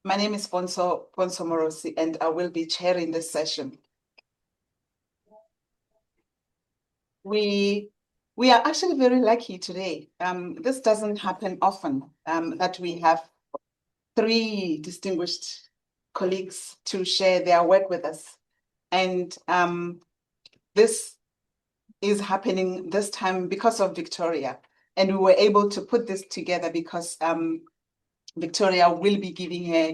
My name is Ponso Morosi, and I will be chairing this session. We are actually very lucky today. This doesn't happen often, that we have 3 distinguished colleagues to share their work with us. And this is happening this time because of Victoria. And we were able to put this together because Victoria will be giving her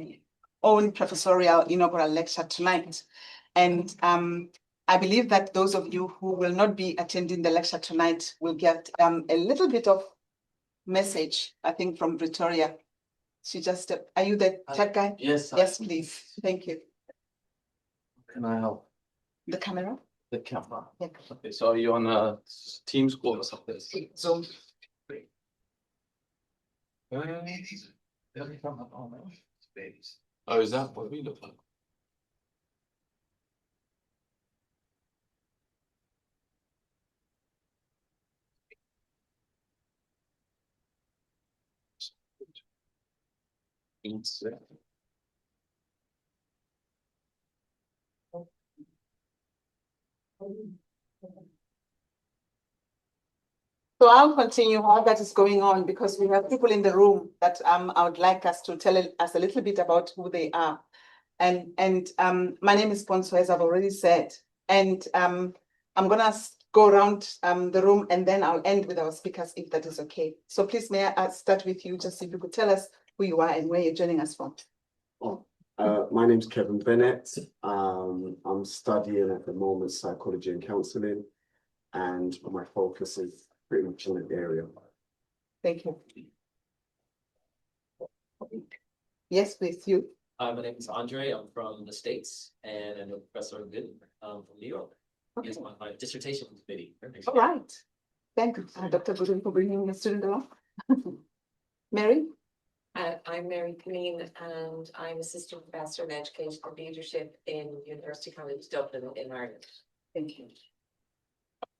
own professorial inaugural lecture tonight. And I believe that those of you who will not be attending the lecture tonight will get a little bit of message, I think, from Victoria. She just, are you the chat guy? Yes. Yes, please. Thank you. Can I help? The camera? The camera. Yeah. Okay, so are you on a Teams call or something? Zoom. Oh, is that what we look like? So I'll continue while that is going on because we have people in the room that I would like us to tell us a little bit about who they are. And my name is Ponso, as I've already said. And I'm gonna go around the room and then I'll end with our speakers if that is okay. So please, may I start with you, just if you could tell us who you are and where you're joining us from. My name's Kevin Bennett. I'm studying at the moment psychology and counselling, and my focus is pretty much in that area. Thank you. Yes, please, you. My name is Andre. I'm from the States, and I'm a professor of Gooden from New York. Okay. It's my dissertation committee. All right. Thank you, Dr. Gooden, for bringing the student along. Mary? I'm Mary Panine, and I'm Assistant Professor in Educational Leadership in University College Dublin in Ireland. Thank you.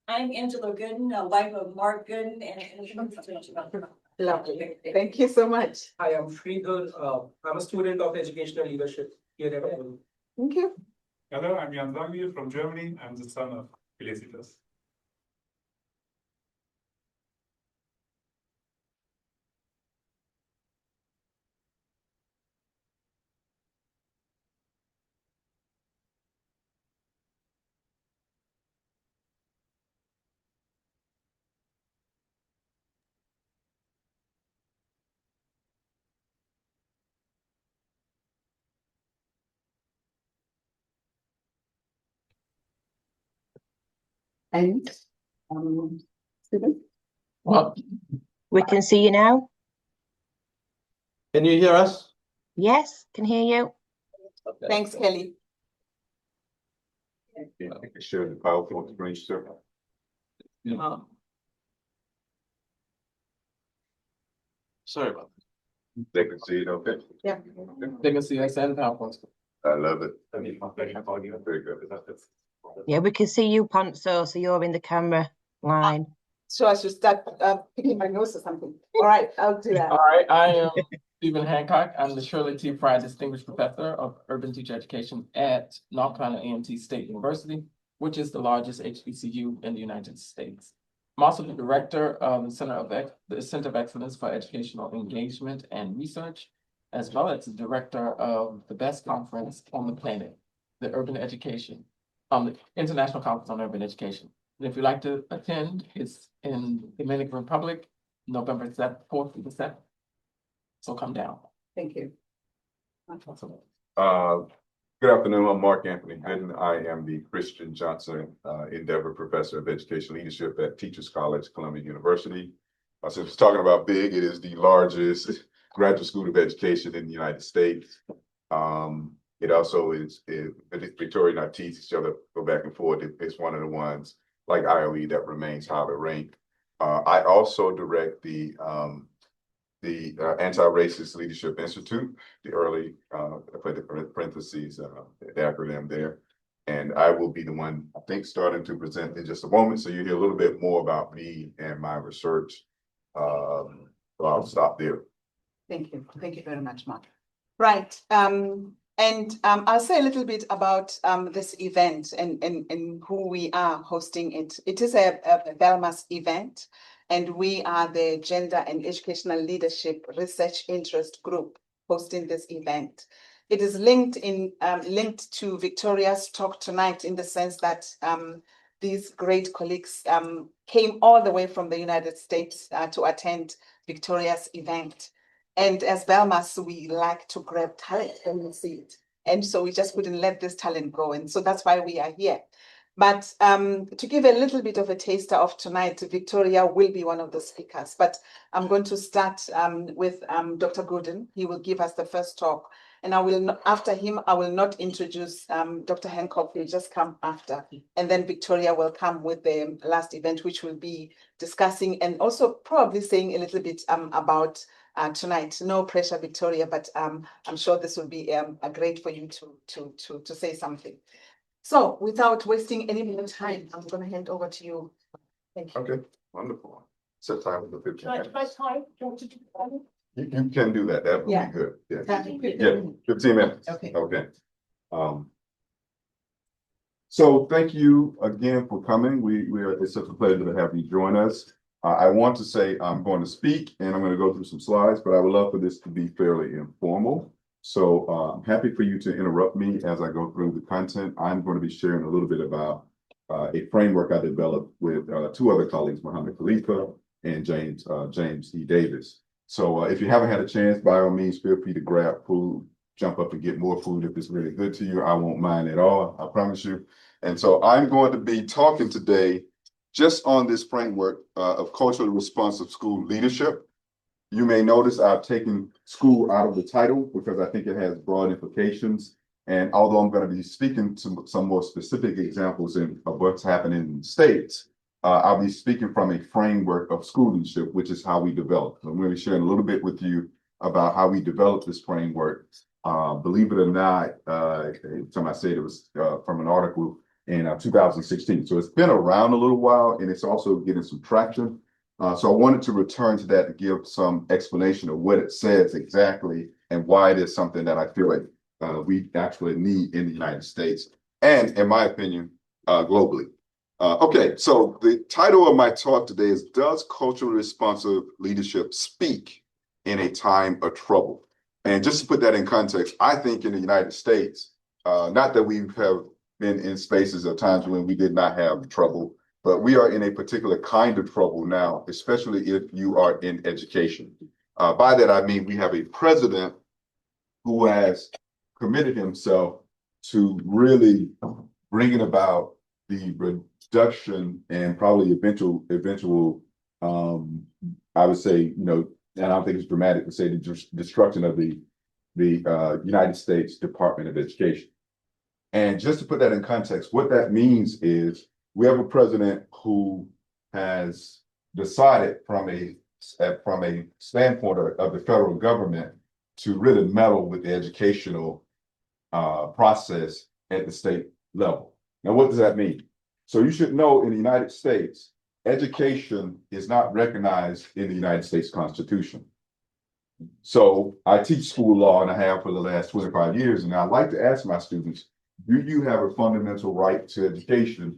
I'm Angela Gooden, a wife of Mark Gooden, and Lovely. Thank you so much. Hi, I'm Sridhar. I'm a student of educational leadership here at Greggory. Thank you. Hello, I'm Jan Zangir from Germany. I'm the son of Felicitas. And Stephen? What? We can see you now. Can you hear us? Yes, can hear you. Okay. Thanks, Kelly. Yeah, I can share the PowerPoint screen, sir. Sorry about They can see it, okay? Yeah. that. They can see us and PowerPoint. I love it. Very Very good. Yeah, we can see you, Ponso, so you're in the camera line. So I should start picking my nose or something. All right, I'll do that. All right, I am Stephen Hancock. I'm the Shirley T. Fry Distinguished Professor of Urban Teacher Education at North Carolina A&T State University, which is the largest HBCU in the United States. I'm also the director of the Center of Excellence for Educational Engagement and Research, as well as the director of the best conference on the planet, the Urban Education, the International Conference on Urban Education. And if you'd like to attend, it's in the Dominican Republic, November 4th through the 7th. So come down. Thank you. Good afternoon. I'm Mark Anthony Gooden. I am the Christian Johnson Endeavor Professor of Education Leadership at Teachers College, Columbia University. Since we're talking about big, it is the largest graduate school of education in the United States. It also is, Victoria and I teach each other, go back and forth. It's one of the ones like IOE that remains highly ranked. I also direct the Anti-Racist Leadership Institute, the early, parentheses, the acronym there. And I will be the one, I think, starting to present in just a moment. So you hear a little bit more about me and my research. So I'll stop there. Thank you. Thank you very much, Mark. Right. I'll say a little bit about this event and who we are hosting it. It is a Belmas event, and we are the Gender and Educational Leadership Research Interest Group hosting this event. It is linked to Victoria's talk tonight, in the sense that these great colleagues came all the way from the United States to attend Victoria's event. And as Belmas, we like to grab talent when we see it. And so we just couldn't let this talent go. And so that's why we are here. But to give a little bit of a taster of tonight, Victoria will be one of the speakers. But I'm going to start with Dr. Gooden. He will give us the first talk. And after him, I will not introduce Dr. Hancock. He'll just come after. And then Victoria will come with the last event, which will be discussing and also probably saying a little bit about tonight. No pressure, Victoria, but I'm sure this will be great for you to say something. So without wasting any more time, I'm going to hand over to you. Thank you. Okay, wonderful. Set time with the 15 minutes. time? You can do that. That would Yeah. be good. Yeah. 15 Yeah, minutes. 15 minutes. Okay. Okay. So thank you again for coming. It's such a pleasure to have you join us. I want to say I'm going to speak and I'm going to go through some slides, but I would love for this to be fairly informal. So I'm happy for you to interrupt me as I go through the content. I'm going to be sharing a little bit about a framework I developed with two other colleagues, Mohammed Khalifa and James E. Davis. So if you haven't had a chance, by all means, feel free to grab food, jump up and get more food if it's really good to you. I won't mind at all, I promise you. And so I'm going to be talking today just on this framework of culturally responsive school leadership. You may notice I've taken school out of the title because I think it has broad implications. And although I'm going to be speaking to some more specific examples of what's happening in the States, I'll be speaking from a framework of school leadership, which is how we develop. I'm going to be sharing a little bit with you about how we developed this framework. Believe it or not, time I said it was from an article in 2016. So it's been around a little while, and it's also getting some traction. So I wanted to return to that to give some explanation of what it says exactly and why it is something that I feel like we actually need in the United States and, in my opinion, globally. Okay, so the title of my talk today is, Does Culturally Responsive Leadership Speak in a Time of Trouble? And just to put that in context, I think in the United States, not that we have been in spaces or times when we did not have trouble, but we are in a particular kind of trouble now, especially if you are in education. By that, I mean we have a president who has committed himself to really bringing about the reduction and probably eventual, I would say, and I don't think it's dramatic to say the destruction of the United States Department of Education. And just to put that in context, what that means is we have a president who has decided from a standpoint of the federal government to really meddle with the educational process at the state level. Now, what does that mean? So you should know in the United States, education is not recognized in the United States Constitution. So I teach school law and I have for the last 25 years. And I like to ask my students, do you have a fundamental right to education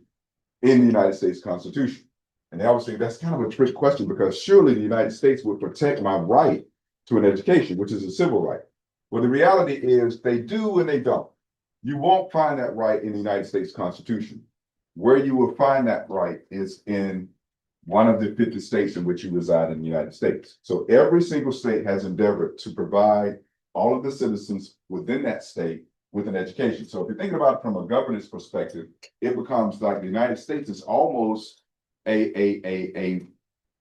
in the United States Constitution? And they always say that's kind of a trick question because surely the United States would protect my right to an education, which is a civil right. Well, the reality is they do and they don't. You won't find that right in the United States Constitution. Where you will find that right is in one of the 50 states in which you reside in the United States. So every single state has endeavored to provide all of the citizens within that state with an education. So if you're thinking about it from a governance perspective, it becomes like the United States is almost a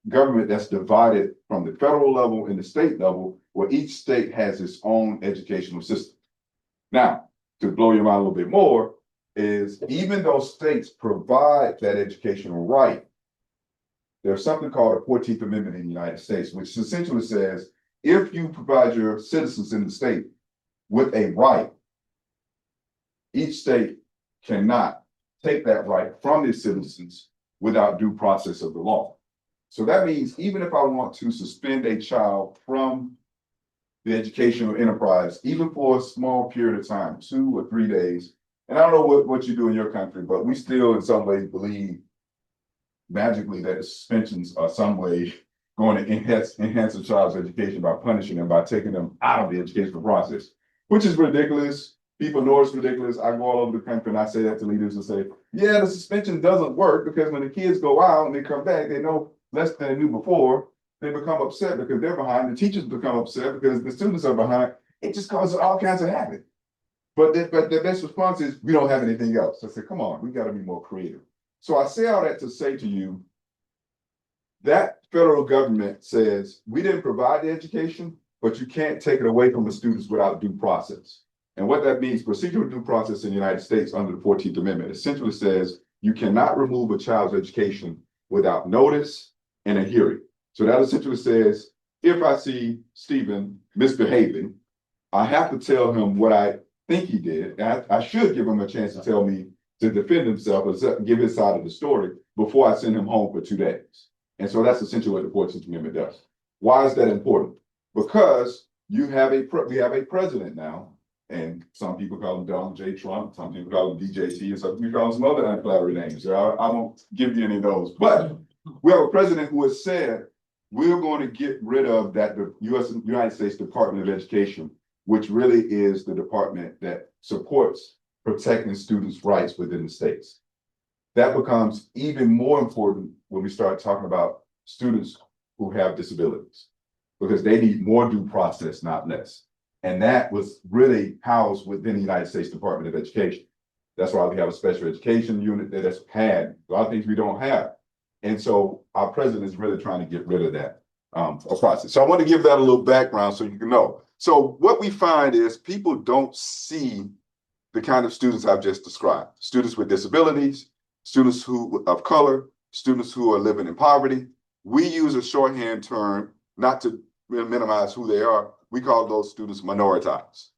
government that's divided from the federal level and the state level, where each state has its own educational system. Now, to blow your mind a little bit more, is even though states provide that educational right, there's something called a 14th Amendment in the United States, which essentially says, if you provide your citizens in the state with a right, each state cannot take that right from its citizens without due process of the law. So that means even if I want to suspend a child from the educational enterprise, even for a small period of time, 2 or 3 days. And I don't know what you do in your country, but we still in some ways believe magically that the suspensions are some way going to enhance a child's education by punishing them, by taking them out of the educational process, which is ridiculous. People know it's ridiculous. I go all over the country and I say that to leaders and say, yeah, the suspension doesn't work because when the kids go out and they come back, they know less than they knew before. They become upset because they're behind. The teachers become upset because the students are behind. It just causes all kinds of havoc. But the best response is, we don't have anything else. I said, come on, we got to be more creative. So I say all that to say to you, that federal government says, we didn't provide the education, but you can't take it away from the students without due process. And what that means, procedural due process in the United States under the 14th Amendment essentially says you cannot remove a child's education without notice and a hearing. So that essentially says, if I see Stephen misbehaving, I have to tell him what I think he did. I should give him a chance to tell me to defend himself or give his side of the story before I send him home for 2 days. And so that's essentially what the 14th Amendment does. Why is that important? Because we have a president now, and some people call him Donald J. Trump, some people call him DJT, and some people call him some other unflattering names. I won't give you any of those. But we have a president who has said, we're going to get rid of that the United States Department of Education, which really is the department that supports protecting students' rights within the states. That becomes even more important when we start talking about students who have disabilities, because they need more due process, not less. And that was really housed within the United States Department of Education. That's why we have a special education unit that has had a lot of things we don't have. And so our president is really trying to get rid of that process. So I want to give that a little background so you can know. So what we find is people don't see the kind of students I've just described. Students with disabilities, students who of color, students who are living in poverty. We use a shorthand term, not to minimize who they are. We call those students minoritized,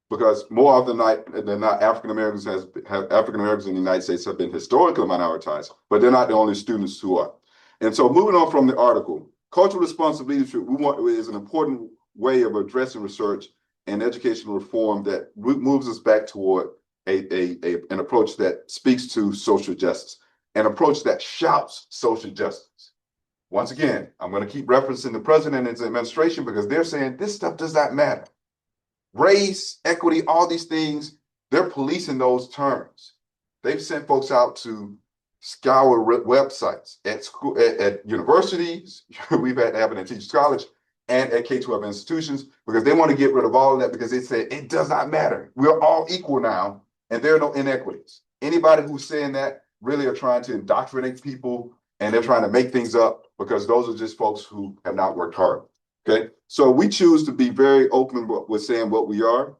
because more often than not, African Americans in the United States have been historically minoritized, but they're not the only students who are. And so moving on from the article, cultural responsive leadership is an important way of addressing research and educational reform that moves us back toward an approach that speaks to social justice, an approach that shouts social justice. Once again, I'm going to keep referencing the president and his administration because they're saying this stuff does not matter. Race, equity, all these things, they're policing those terms. They've sent folks out to scour websites at school, at universities. We've had to have it at Teachers College and at K-12 institutions because they want to get rid of all of that because they say it does not matter. We're all equal now and there are no inequities. Anybody who's saying that really are trying to indoctrinate people and they're trying to make things up because those are just folks who have not worked hard. Okay, so we choose to be very open with saying what we are.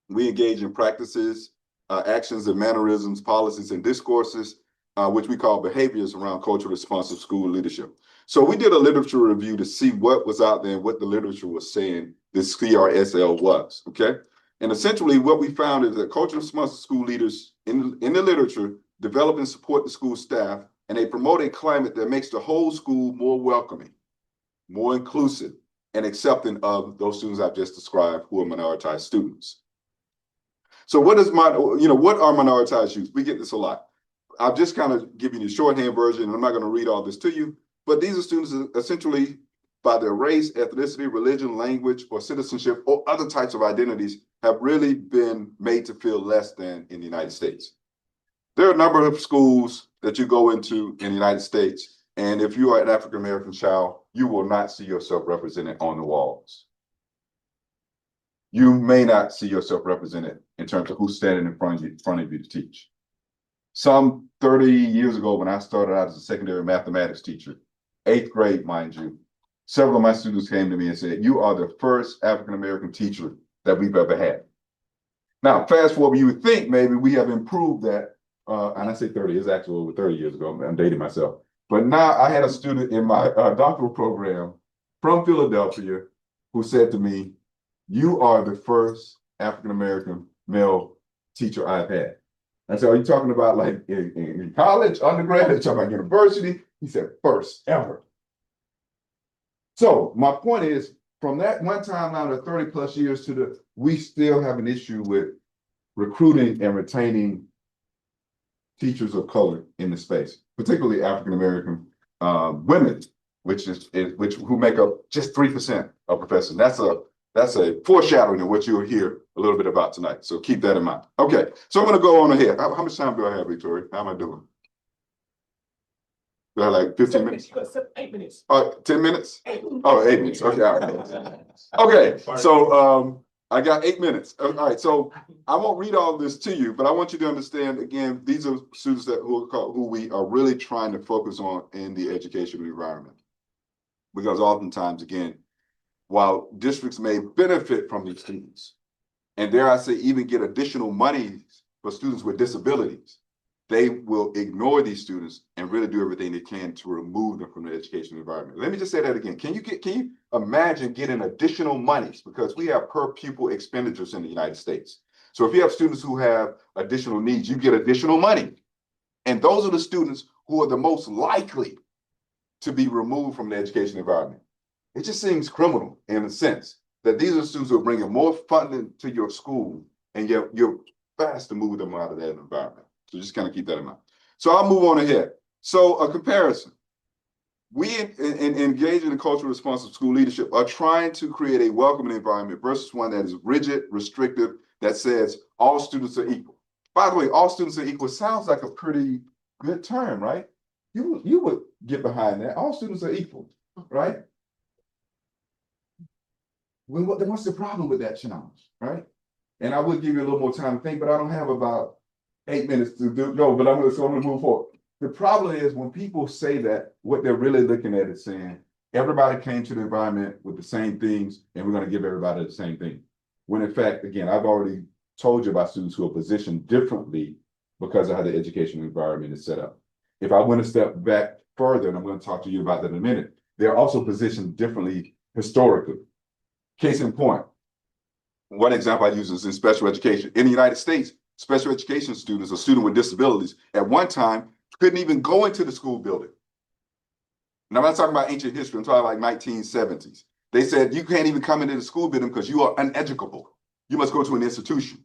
We engage in practices, actions and mannerisms, policies and discourses, which we call behaviors around culturally responsive school leadership. So we did a literature review to see what was out there and what the literature was saying this CRSL was, okay? And essentially what we found is that culturally responsive school leaders in the literature develop and support the school staff, and they promote a climate that makes the whole school more welcoming, more inclusive, and accepting of those students I've just described who are minoritized students. So what are minoritized youth? We get this a lot. I've just kind of given you a shorthand version, and I'm not going to read all this to you, but these are students essentially by their race, ethnicity, religion, language, or citizenship, or other types of identities have really been made to feel less than in the United States. There are a number of schools that you go into in the United States, and if you are an African-American child, you will not see yourself represented on the walls. You may not see yourself represented in terms of who's standing in front of you to teach. Some 30 years ago, when I started out as a secondary mathematics teacher, 8th grade, mind you, several of my students came to me and said, you are the first African-American teacher that we've ever had. Now, fast forward, you would think maybe we have improved that, and I say 30, it's actually over 30 years ago, I'm dating myself. But now I had a student in my doctoral program from Philadelphia who said to me, you are the first African-American male teacher I've had. I said, are you talking about like in college, undergrad, are you talking about university? He said, first ever. So my point is, from that one timeline of 30 plus years to we still have an issue with recruiting and retaining teachers of color in the space, particularly African American women, who make up just 3% of professors. That's a foreshadowing of what you'll hear a little bit about tonight. So keep that in mind. Okay, so I'm going to go on ahead. How much time do I have, Victoria? How am I doing? Do I have like 15 minutes? 8 minutes. 10 minutes? Oh, 8 minutes. Okay. All right. Okay. So I got 8 minutes. All right. So I won't read all this to you, but I want you to understand again, these are students who we are really trying to focus on in the educational environment. Because oftentimes, again, while districts may benefit from these students, and dare I say, even get additional money for students with disabilities, they will ignore these students and really do everything they can to remove them from the educational environment. Let me just say that again. Can you imagine getting additional monies? Because we have per pupil expenditures in the United States. So if you have students who have additional needs, you get additional money. And those are the students who are the most likely to be removed from the education environment. It just seems criminal in a sense that these are students who are bringing more funding to your school, and yet you're fast to move them out of that environment. So just kind of keep that in mind. So I'll move on ahead. So a comparison. We engaging in culturally responsive school leadership are trying to create a welcoming environment versus one that is rigid, restrictive, that says all students are equal. By the way, all students are equal sounds like a pretty good term, right? You would get behind that. All students are equal, right? Then what's the problem with that challenge, right? And I would give you a little more time to think, but I don't have about 8 minutes to go, but I'm going to move forward. The problem is when people say that, what they're really looking at is saying, everybody came to the environment with the same things, and we're going to give everybody the same thing. When in fact, again, I've already told you about students who are positioned differently because of how the educational environment is set up. If I went a step back further, and I'm going to talk to you about that in a minute, they're also positioned differently historically. Case in point, one example I use is in special education. In the United States, special education students or students with disabilities at one time couldn't even go into the school building. And I'm not talking about ancient history, I'm talking like 1970s. They said you can't even come into the school building because you are uneducable. You must go to an institution.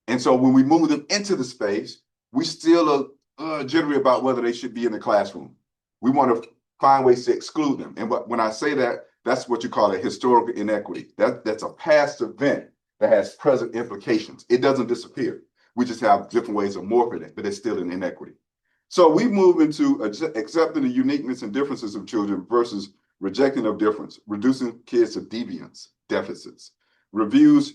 And so when we move them into the space, we still are jittery about whether they should be in the classroom. We want to find ways to exclude them. And when I say that, that's what you call a historical inequity. That's a past event that has present implications. It doesn't disappear. We just have different ways of morphing it, but it's still an inequity. So we move into accepting the uniqueness and differences of children versus rejecting of difference, reducing kids to deviance, deficits, rules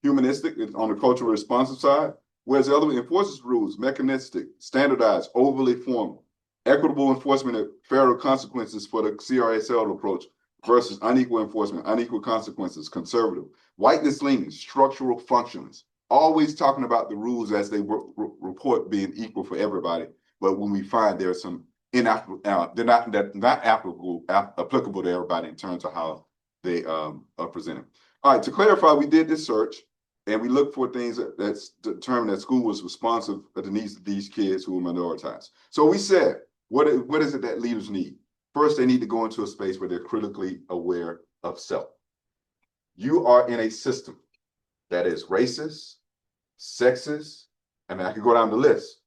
humanistic on the cultural responsive side, whereas the other one enforces rules, mechanistic, standardized, overly formal, equitable enforcement of fairer consequences for the CRSL approach versus unequal enforcement, unequal consequences, conservative, whiteness leaning, structural functions, always talking about the rules as they report being equal for everybody. But when we find there's some they're not applicable to everybody in terms of how they are presented. All right, to clarify, we did this search and we looked for things that's determined that school was responsive to the needs of these kids who are minoritized. So we said, what is it that leaders need? First, they need to go into a space where they're critically aware of self. You are in a system that is racist, sexist, and I can go down the list.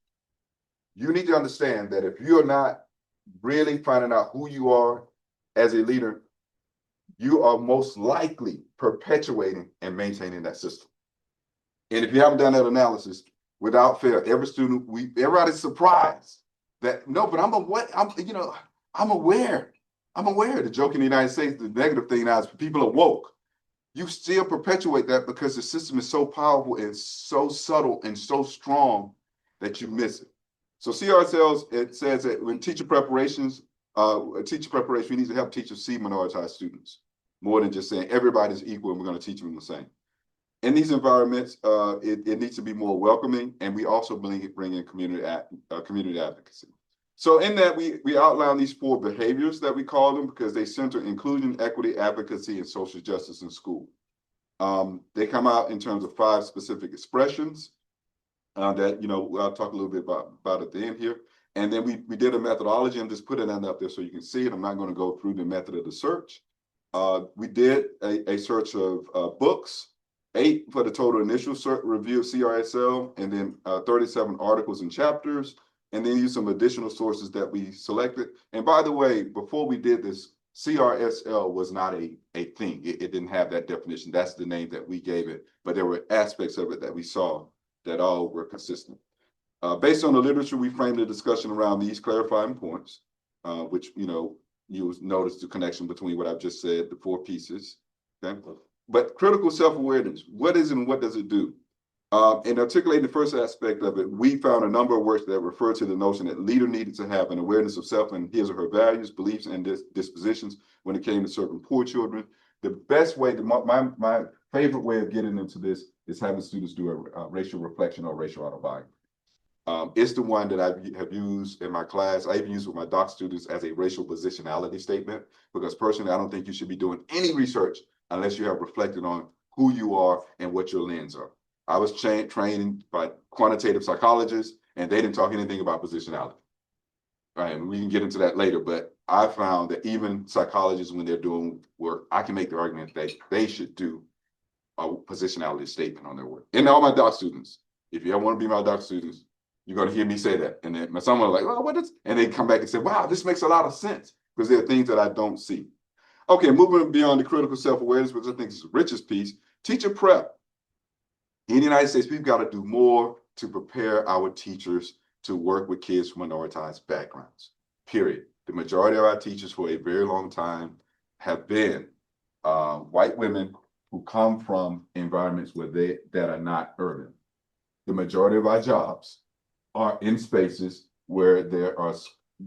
You need to understand that if you're not really finding out who you are as a leader, you are most likely perpetuating and maintaining that system. And if you haven't done that analysis, without fail, everybody's surprised that no, but I'm aware. I'm aware. The joke in the United States, the negative thing now is people are woke. You still perpetuate that because the system is so powerful and so subtle and so strong that you miss it. So CRSLs, it says that when teacher preparation, we need to help teachers see minoritized students more than just saying everybody's equal and we're going to teach them the same. In these environments, it needs to be more welcoming, and we also bring in community advocacy. So in that, we outline these 4 behaviors that we call them because they center inclusion, equity, advocacy, and social justice in school. They come out in terms of 5 specific expressions that, I'll talk a little bit about at the end here. And then we did a methodology. I'm just putting that up there so you can see it. I'm not going to go through the method of the search. We did a search of books, 8 for the total initial review of CRSL, and then 37 articles and chapters, and then use some additional sources that we selected. And by the way, before we did this, CRSL was not a thing. It didn't have that definition. That's the name that we gave it. But there were aspects of it that we saw that all were consistent. Based on the literature, we framed the discussion around these clarifying points, which, you'll notice the connection between what I've just said, the 4 pieces. Okay. But critical self-awareness, what is it and what does it do? In articulating the first aspect of it, we found a number of works that refer to the notion that leader needed to have an awareness of self and his or her values, beliefs, and dispositions when it came to serving poor children. The best way, my favorite way of getting into this is having students do a racial reflection or racial autobiography. It's the one that I have used in my class. I even use it with my doc students as a racial positionality statement, because personally, I don't think you should be doing any research unless you have reflected on who you are and what your lens are. I was trained by quantitative psychologists, and they didn't talk anything about positionality. Right, and we can get into that later, but I found that even psychologists, when they're doing work, I can make the argument that they should do a positionality statement on their work. And all my doc students, if you ever want to be my doc students, you're going to hear me say that. And then someone like, oh, what is, and they come back and say, wow, this makes a lot of sense, because there are things that I don't see. Okay, moving beyond the critical self-awareness, which I think is the richest piece, teacher prep. In the United States, we've got to do more to prepare our teachers to work with kids from minoritized backgrounds, period. The majority of our teachers for a very long time have been white women who come from environments that are not urban. The majority of our jobs are in spaces where there are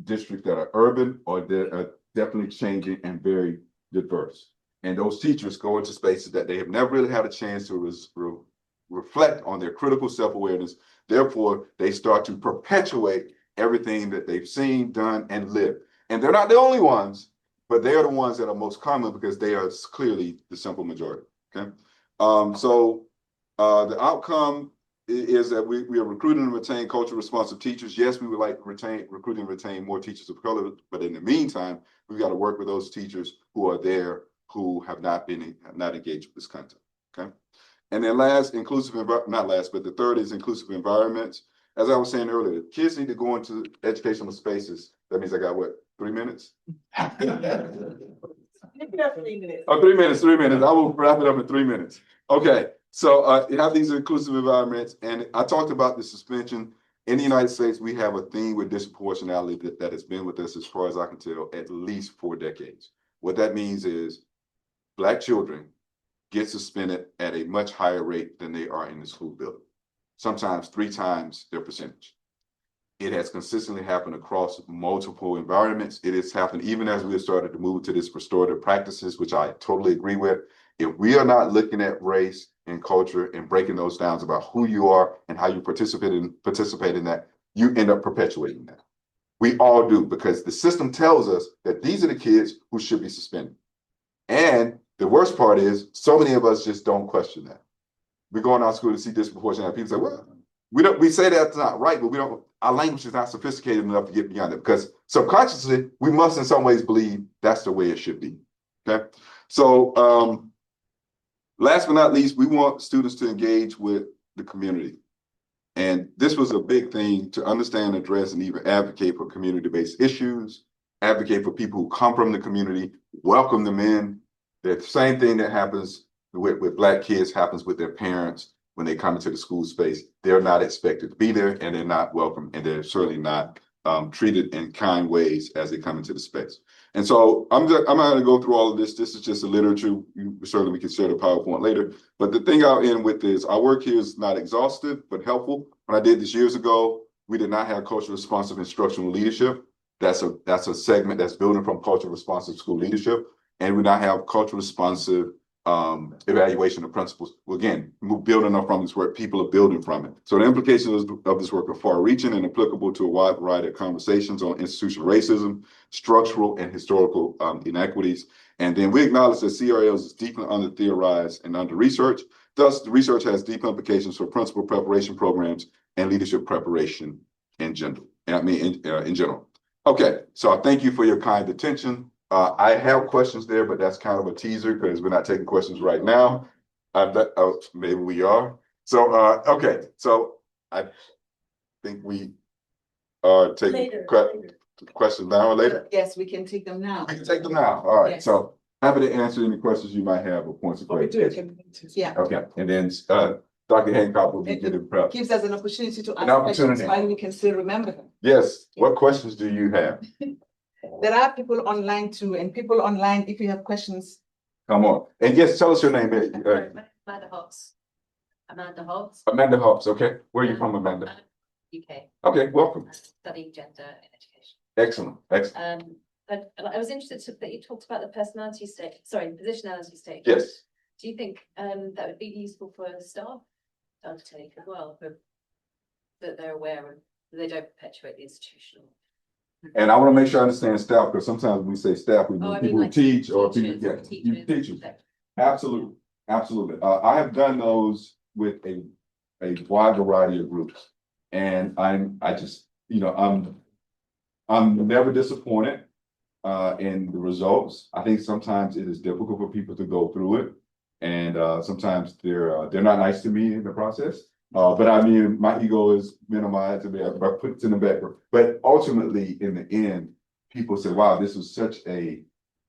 districts that are urban or that are definitely changing and very diverse. And those teachers go into spaces that they have never really had a chance to reflect on their critical self-awareness. Therefore, they start to perpetuate everything that they've seen, done, and lived. And they're not the only ones, but they are the ones that are most common because they are clearly the simple majority. Okay. The outcome is that we are recruiting and retain culturally responsive teachers. Yes, we would like to recruit and retain more teachers of color, but in the meantime, we've got to work with those teachers who are there, who have not engaged with this content. Okay. And then last, the third is inclusive environments. As I was saying earlier, kids need to go into educational spaces. That means I got what, 3 minutes? You can have 3 minutes. Oh, 3 minutes, 3 minutes. I will wrap it up in 3 minutes. Okay, so you have these inclusive environments, and I talked about the suspension. In the United States, we have a theme with disproportionality that has been with us, as far as I can tell, at least 4 decades. What that means is Black children get suspended at a much higher rate than they are in the school building, sometimes 3 times their percentage. It has consistently happened across multiple environments. It has happened even as we have started to move to this restorative practices, which I totally agree with. If we are not looking at race and culture and breaking those down about who you are and how you participate in that, you end up perpetuating that. We all do, because the system tells us that these are the kids who should be suspended. And the worst part is, so many of us just don't question that. We go in our school to see disproportionality. People say, well, we say that's not right, but our language is not sophisticated enough to get beyond it, because subconsciously, we must in some ways believe that's the way it should be. Okay. So last but not least, we want students to engage with the community. And this was a big thing, to understand, address, and even advocate for community-based issues, advocate for people who come from the community, welcome them in. The same thing that happens with Black kids happens with their parents when they come into the school space. They're not expected to be there, and they're not welcome, and they're certainly not treated in kind ways as they come into the space. And so I'm not going to go through all of this. This is just the literature. Certainly we can share the PowerPoint later. But the thing I'll end with is our work here is not exhaustive, but helpful. When I did this years ago, we did not have culturally responsive instructional leadership. That's a segment that's building from culturally responsive school leadership. And we now have culturally responsive evaluation of principles. Well, again, we're building up from this work, people are building from it. So the implications of this work are far-reaching and applicable to a wide variety of conversations on institutional racism, structural and historical inequities. And then we acknowledge that CRLs is deeply under-theorized and under-researched. Thus, the research has deep implications for principal preparation programs and leadership preparation in general. Okay, so I thank you for your kind attention. I have questions there, but that's kind of a teaser because we're not taking questions right now. Maybe we are. So, okay. So I think we are taking questions now or later. Yes, we can take them now. We can take them now. All right. Yes. So happy to answer any questions you might have or points of clarification. Yeah. Okay. And then Dr. Hancock will be getting prep. Gives us an opportunity to An ask questions opportunity. while we can still remember them. Yes. What questions do you have? There are people online too, and people online, if you have questions. Come on. And yes, tell us your name. Amanda Hobbs. Amanda Hobbs, Amanda Hobbs. Okay. Where are you from, Amanda? UK, Okay. Welcome. studying gender in education. Excellent. Excellent. But I was interested that you talked about the personality state, sorry, positionality state. Yes. Do you think that would be useful for staff to undertake as well, that they're aware of, that they don't perpetuate the institutional? And I want to make sure I understand staff, because sometimes when we say staff, we Oh, mean I mean, people who like teach or people, teachers, yeah, you teachers. that- Absolutely, absolutely. I have done those with a wide variety of groups. And I just, you know, I'm never disappointed in the results. I think sometimes it is difficult for people to go through it. And sometimes they're not nice to me in the process. But I mean, my ego is minimized and I put it in the background. But ultimately, in the end, people say, wow, this was such a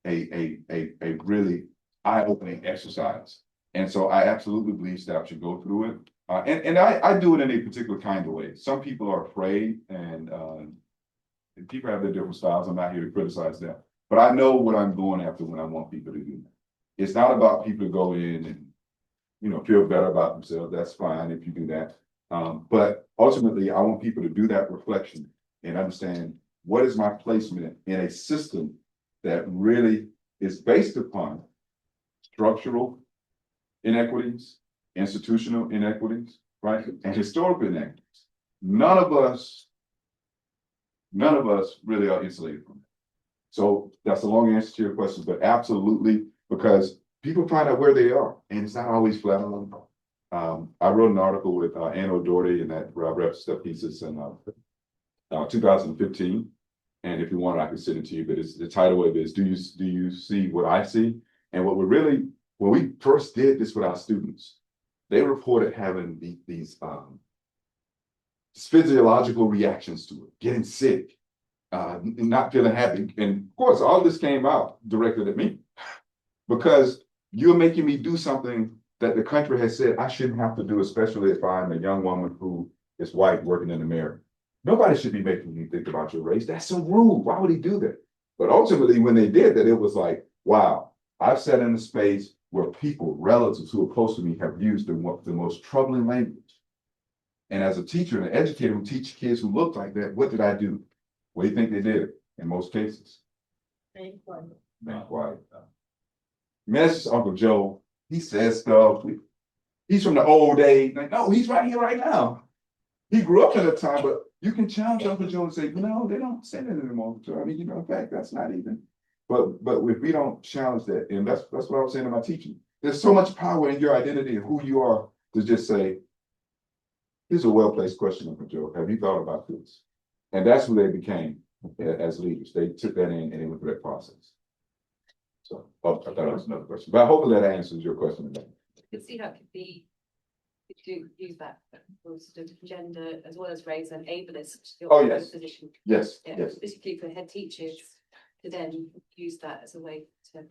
really eye-opening exercise. And so I absolutely believe staff should go through it. And I do it in a particular kind of way. Some people are afraid and people have their different styles. I'm not here to criticize them. But I know what I'm going after when I want people to do that. It's not about people to go in and, you know, feel better about themselves. That's fine if you do that. But ultimately, I want people to do that reflection and understand what is my placement in a system that really is based upon structural inequities, institutional inequities, right? And historical inequities. None of us really are insulated from that. So that's a long answer to your question, but absolutely, because people find out where they are, and it's not always flat on. I wrote an article with Ann O'Doherty and that Rep Steph thesis in 2015. And if you want, I can send it to you, but it's the title of it is, do you see what I see? And when we first did this with our students, they reported having these physiological reactions to it, getting sick, not feeling happy. And of course, all this came out directed at me because you're making me do something that the country has said I shouldn't have to do, especially if I'm a young woman who is white working in America. Nobody should be making you think about your race. That's so rude. Why would he do that? But ultimately, when they did that, it was like, wow, I've sat in a space where people, relatives who are close to me have used the most troubling language. And as a teacher and an educator who teach kids who look like that, what did I do? What do you think they did in most cases? Being quiet. Man, that's just Uncle Joe. He says stuff. He's from the old days. Like, no, he's right here right now. He grew up in a time, but you can challenge Uncle Joe and say, no, they don't say that anymore. I mean, you know, in fact, that's not even. But if we don't challenge that, and that's what I was saying in my teaching. There's so much power in your identity and who you are to just say, here's a well-placed question, Uncle Joe. Have you thought about this? And that's who they became as leaders. They took that in and they went through that process. So I thought that was another question, but hopefully that answers your question. You can see how it could be, if you use that for sort of gender as well as race and ableist. Oh, yes. Position. Yes, Yeah, yes. particularly for head teachers to then use that as a way to,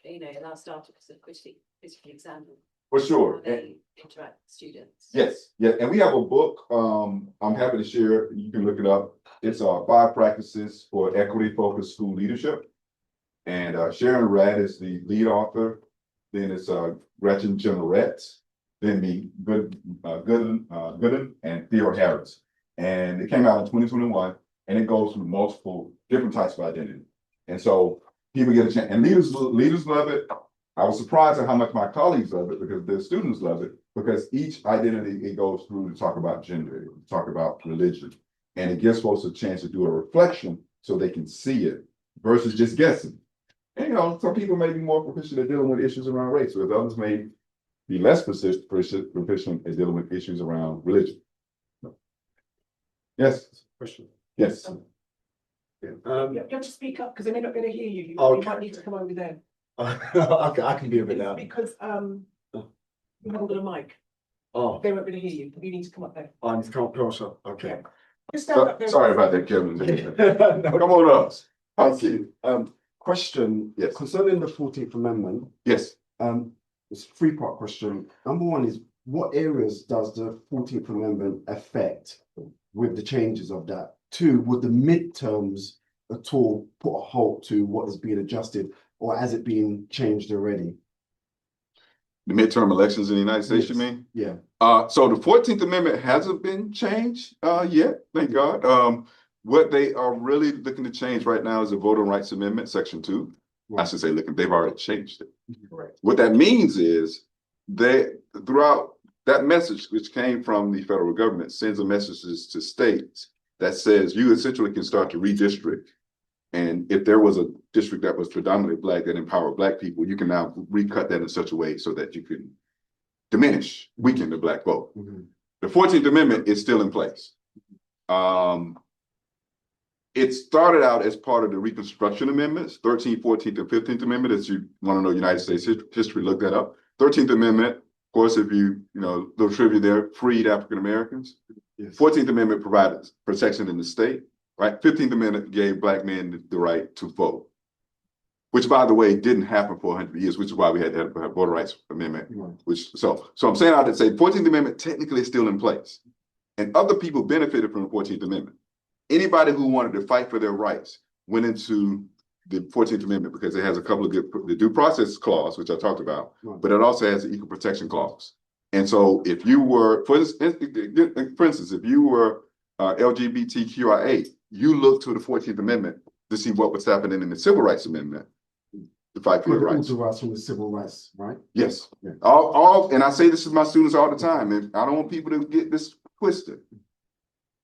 you know, allow staff to sort of critically examine. For sure. How they interact with students. Yes, yeah, and we have a book. I'm happy to share. You can look it up. It's 5 practices for equity-focused school leadership. And Sharon Rad is the lead author. Then it's Gretchen Generette, then me, Gooden, and Theo Harris. And it came out in 2021, and it goes through multiple different types of identity. And so people get a chance, and leaders love it. I was surprised at how much my colleagues love it because the students love it, because each identity it goes through to talk about gender, to talk about religion, and it gives folks a chance to do a reflection so they can see it versus just guessing. And you know, some people may be more proficient at dealing with issues around race, whereas others may be less proficient at dealing with issues around religion. Yes. Question. Yes. Yeah. You have to speak up because they're not going to hear you. You Okay. might need to come over there. Okay, I can be a bit loud. Because you hold the mic. Oh, They won't really hear you. You need to come up there. I need to come closer. Okay. Just stand up there. Sorry about that, Kevin. No. Come on up. Thank you. Question. Yes. Concerning the 14th Amendment, Yes. it's a three-part question. Number one is, what areas does the 14th Amendment affect with the changes of that? Two, would the midterms at all put a halt to what is being adjusted, or has it been changed already? The midterm elections in the United States, you Yes. mean? Yeah. So the 14th Amendment hasn't been changed yet, thank God. What they are really looking to change right now is the Voting Rights Amendment, Section 2. I should say looking, they've already changed it. Correct. What that means is they, throughout that message, which came from the federal government, sends a messages to states that says you essentially can start to redistrict. And if there was a district that was predominantly Black that empowered Black people, you can now recut that in such a way so that you can weaken the Black vote. Mhm. The 14th Amendment is still in place. It started out as part of the Reconstruction Amendments, 13th, 14th, and 15th Amendment. As you want to know United States history, look that up. 13th Amendment, of course, if you know, little trivia there, freed African Americans. Yes. 14th Amendment provided protection in the state, right? 15th Amendment gave Black men the right to vote, which, by the way, didn't happen for 100 years, which is why we had to have a Voter Rights Amendment. Right. So I'm saying out to say 14th Amendment technically is still in place, and other people benefited from the 14th Amendment. Anybody who wanted to fight for their rights went into the 14th Amendment because it has a couple of good, the due process clause, which I talked about, Right. but it also has the equal protection clause. And so if you were, for instance, if you were LGBTQIA, you look to the 14th Amendment to see what was happening in the Civil Rights Amendment to fight for your rights. Also from the civil rights, right? Yes. Yeah. And I say this to my students all the time, and I don't want people to get this twisted.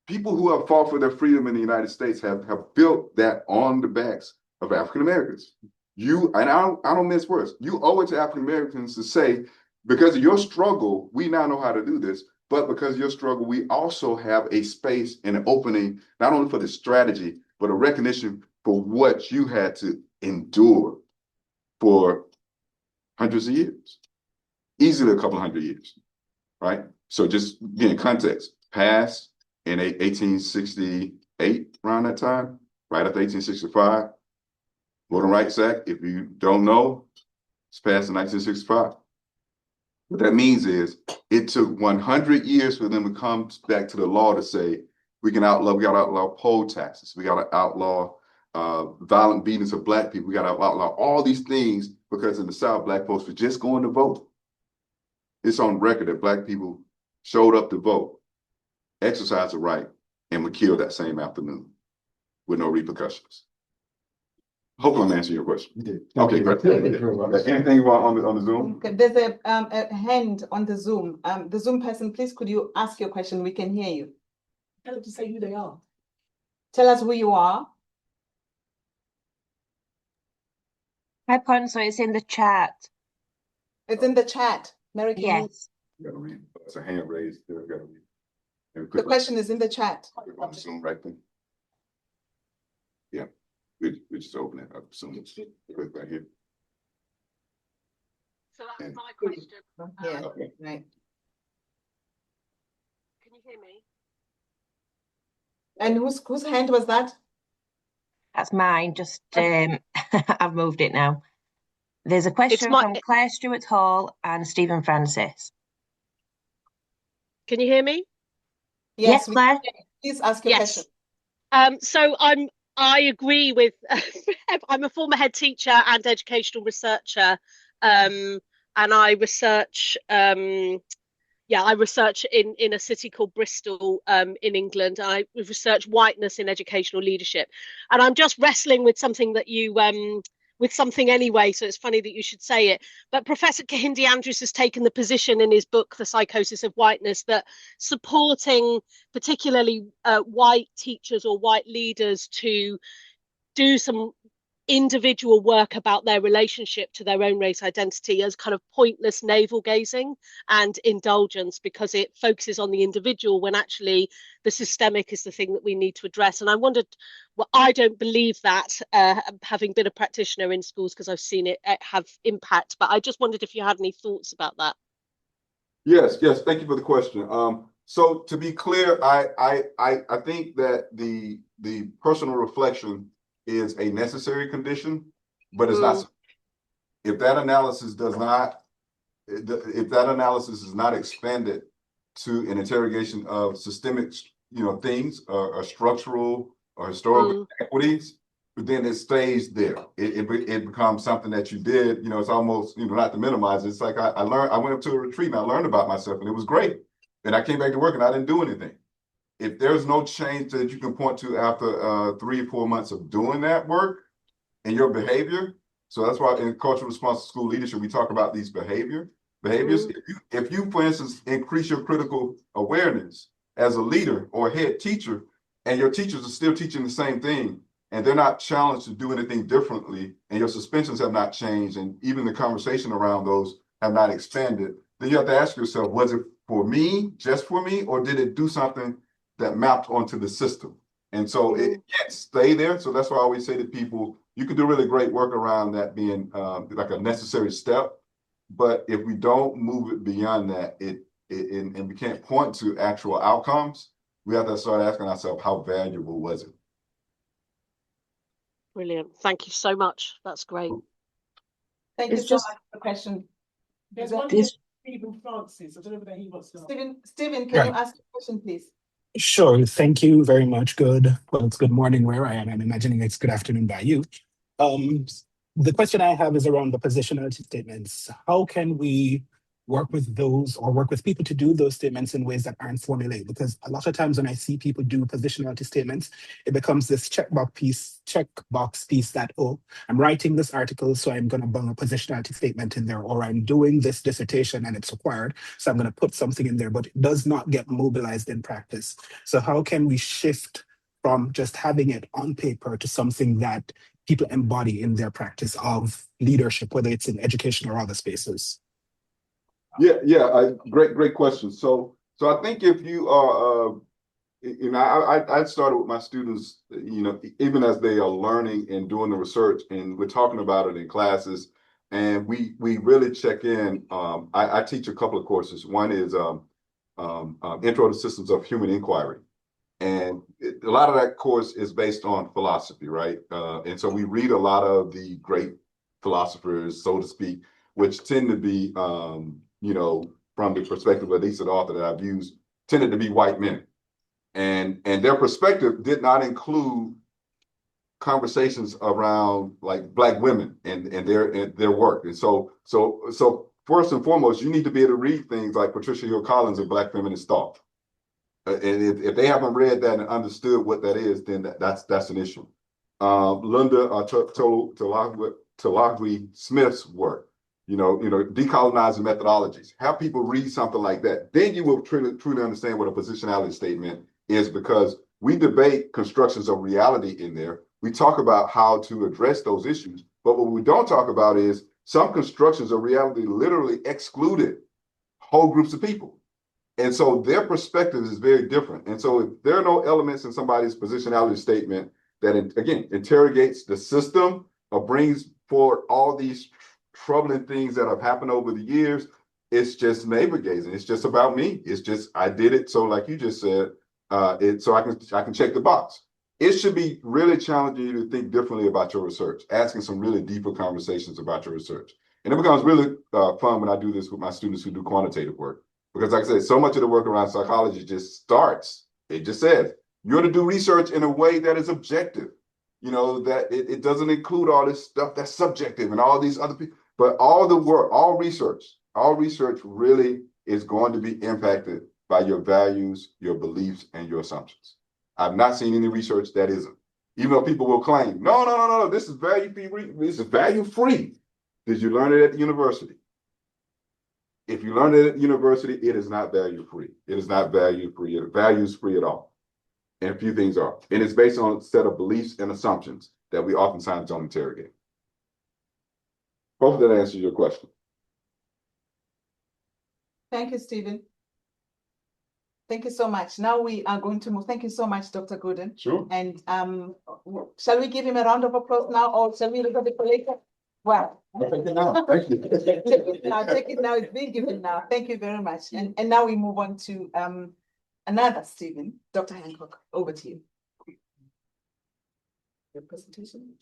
People who have fought for their freedom in the United States have built that on the backs of African Americans. I don't mince words. You owe it to African Americans to say, because of your struggle, we now know how to do this, but because of your struggle, we also have a space and an opening, not only for the strategy, but a recognition for what you had to endure for hundreds of years, easily a couple of hundred years, right? So just get in context, passed in 1868, around that time, right after 1865. Voting Rights Act, if you don't know, it's passed in 1965. What that means is it took 100 years for them to come back to the law to say, we gotta outlaw poll taxes. We gotta outlaw violent beatings of Black people. We gotta outlaw all these things because in the South, Black folks were just going to vote. It's on record that Black people showed up to vote, exercised the right, and were killed that same afternoon with no repercussions. Hopefully I'm answering your question. You did. Okay, great. Thank you very much. Anything you want on the Zoom? Okay, there's a hand on the Zoom. The Zoom person, please, could you ask your question? We can hear you. Tell them to say who they are. Tell us who you are. Hi, Ponzo, it's in the chat. It's in the chat. Mary, can you? Yes. You gotta read. It's a hand raised. You gotta read. And The question is in the chat. click on the Zoom right there. Yeah, we just open it up. Zoom. Click right here. So that's And- my question. Yeah, Okay. right. Can you hear me? And whose hand was that? That's mine. Just I've moved it now. There's a question my- from Claire Stewart Hall and Stephen Francis. Can you hear me? Yes, Yes, Claire. please ask your Yes. question. So I agree with I'm a former head teacher and educational researcher. And I research I research in a city called Bristol in England. I research whiteness in educational leadership. And I'm just wrestling with something that you with something anyway, so it's funny that you should say it. But Professor Kahindi Andrews has taken the position in his book, The Psychosis of Whiteness, that supporting particularly white teachers or white leaders to do some individual work about their relationship to their own race identity as kind of pointless navel gazing and indulgence, because it focuses on the individual when actually the systemic is the thing that we need to address. And I wondered, well, I don't believe that, having been a practitioner in schools, because I've seen it have impact, but I just wondered if you had any thoughts about that. Yes, thank you for the question. So to be clear, I think that the personal reflection is a necessary condition, but it's not. If that analysis is not expanded to an interrogation of systemic, things or structural or historical equities, then it stays there. It becomes something that you did. It's almost, not to minimize it. It's like I learned. I went up to a retreat and I learned about myself, and it was great. And I came back to work and I didn't do anything. If there's no change that you can point to after 3 or 4 months of doing that work in your behavior, so that's why in cultural responsive school leadership we talk about these behaviors. If you, for instance, increase your critical awareness as a leader or a head teacher, and your teachers are still teaching the same thing, and they're not challenged to do anything differently, and your suspensions have not changed, and even the conversation around those have not expanded, then you have to ask yourself, was it for me, just for me, or did it do something that mapped onto the system? And so it can't stay there. So that's why I always say to people, you can do really great work around that being like a necessary step. But if we don't move it beyond that, and we can't point to actual outcomes, we have to start asking ourselves, how valuable was it? Brilliant. Thank you so much. That's great. Thank you so much for the question. There's one here, Stephen Francis. I don't know whether he wants to. Stephen, can you ask a question, please? Sure. Thank you very much. It's good morning where I am. I'm imagining it's good afternoon by you. The question I have is around the positionality statements. How can we work with those or work with people to do those statements in ways that aren't formulaic? Because a lot of times when I see people do positionality statements, it becomes this checkbox piece that, oh, I'm writing this article, so I'm going to bung a positionality statement in there, or I'm doing this dissertation and it's required, so I'm going to put something in there, but it does not get mobilized in practice. So how can we shift from just having it on paper to something that people embody in their practice of leadership, whether it's in education or other spaces? Great question. So I think if you are, I started with my students, even as they are learning and doing the research, and we're talking about it in classes, and we really check in. I teach a couple of courses. One is Intro to Systems of Human Inquiry. And a lot of that course is based on philosophy, right? And so we read a lot of the great philosophers, so to speak, which tend to be, from the perspective of at least an author that I've used, tended to be white men. And their perspective did not include conversations around like Black women and their work. And so first and foremost, you need to be able to read things like Patricia Hill Collins and Black Feminist Thought. And if they haven't read that and understood what that is, then that's an issue. Linda Talagwi Smith's work, decolonizing methodologies. Have people read something like that. Then you will truly understand what a positionality statement is, because we debate constructions of reality in there. We talk about how to address those issues, but what we don't talk about is some constructions of reality literally excluded whole groups of people. And so their perspective is very different. And so if there are no elements in somebody's positionality statement that, again, interrogates the system or brings forward all these troubling things that have happened over the years, it's just navel gazing. It's just about me. It's just, I did it. So like you just said, so I can check the box. It should be really challenging you to think differently about your research, asking some really deeper conversations about your research. And it becomes really fun when I do this with my students who do quantitative work. Because like I said, so much of the work around psychology just starts, it just says, you're to do research in a way that is objective, that it doesn't include all this stuff that's subjective and all these other people, but all the work, all research really is going to be impacted by your values, your beliefs, and your assumptions. I've not seen any research that isn't. Even though people will claim, no, this is value-free. This is value-free. Did you learn it at the university? If you learn it at the university, it is not value-free. It is not value-free. Values-free at all. And a few things are. And it's based on a set of beliefs and assumptions. that we oftentimes don't interrogate. Hope that answers your question. Thank you, Stephen. Thank you so much. Now we are going to move. Thank you so much, Dr. Gooden. Sure. And shall we give him a round of applause now, or shall we look at it later? Wow. Thank you now. Thank you. Take it now. It's been given now. Thank you very much. And now we move on to another Stephen, Dr. Hancock. Over to you. Your presentation.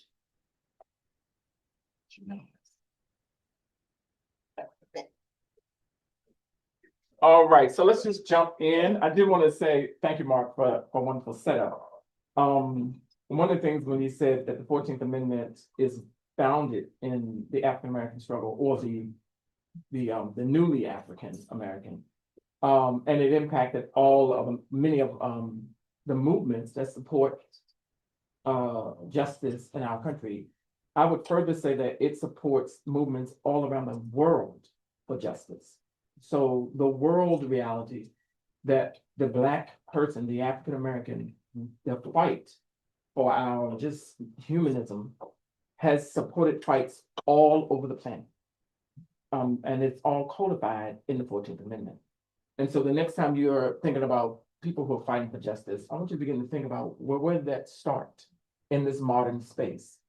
All right, so let's just jump in. I did want to say thank you, Mark, for a wonderful setup. One of the things when he said that the 14th Amendment is founded in the African American struggle, or the newly African American, and it impacted many of the movements that support justice in our country. I would further say that it supports movements all around the world for justice. So the world reality that the Black person, the African American, the fight for our just humanism has supported fights all over the planet. And it's all codified in the 14th Amendment. And so the next time you're thinking about people who are fighting for justice, I want you to begin to think about where did that start in this modern space,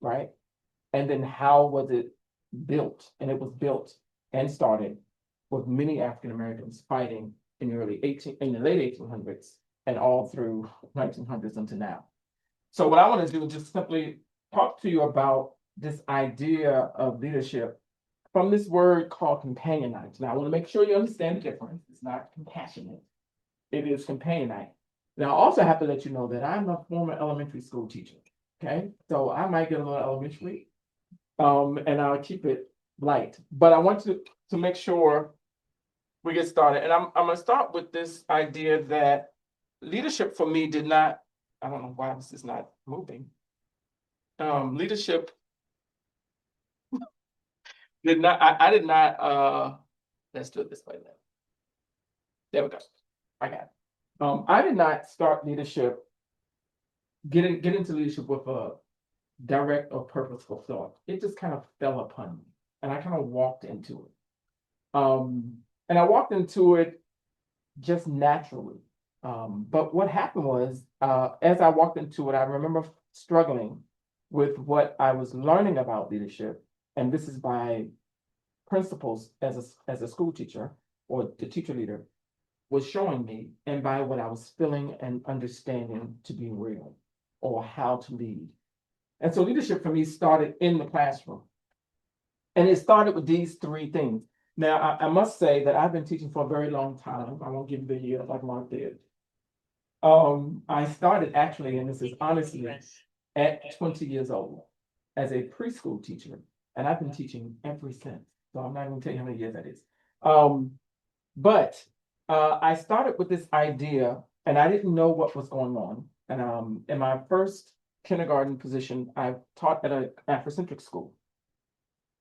right? And then how was it built? And it was built and started with many African Americans fighting in the late 1800s and all through 1900s until now. So what I want to do is just simply talk to you about this idea of leadership from this word called companionite. Now I want to make sure you understand the difference. It's not compassionate. It is companionite. Now I also have to let you know that I'm a former elementary school teacher. Okay, so I might get a little elementary, and I'll keep it light. But I want to make sure we get started. And I'm going to start with this idea that leadership for me did not, I don't know why this is not moving. Leadership did not, I did not, let's do it this way then. There we go. I got it. I did not start leadership, get into leadership with a direct or purposeful thought. It just kind of fell upon me and I kind of walked into it. And I walked into it just naturally. But what happened was, as I walked into it, I remember struggling with what I was learning about leadership. And this is by principals as a school teacher or the teacher leader was showing me, and by what I was feeling and understanding to be real or how to lead. And so leadership for me started in the classroom. And it started with these three things. Now, I must say that I've been teaching for a very long time. I won't give you the year like Mark did. I started actually, and this is honestly, at 20 years old as a preschool teacher. And I've been teaching ever since. So I'm not going to tell you how many years that is. But I started with this idea, and I didn't know what was going on. And in my first kindergarten position, I taught at an Afrocentric school.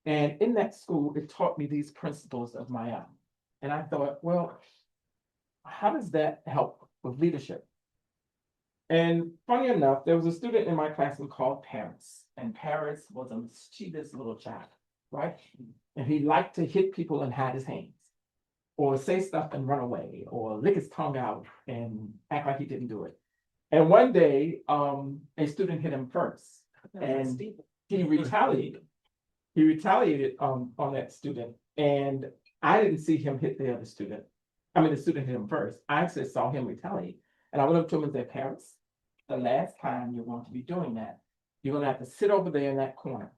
And in that school, it taught me these principles of my own. And I thought, well, how does that help with leadership? And funny enough, there was a student in my classroom called Paris. And Paris was a mischievous little child, right? And he liked to hit people and hide his hands, or say stuff and run away, or lick his tongue out and act like he didn't do it. And one day, a student hit him first, and he retaliated. He retaliated on that student, and I didn't see him hit the other student. I mean, the student hit him first. I actually saw him retaliate. And I went up to him and said, Paris, the last time you're going to be doing that, you're going to have to sit over there in that corner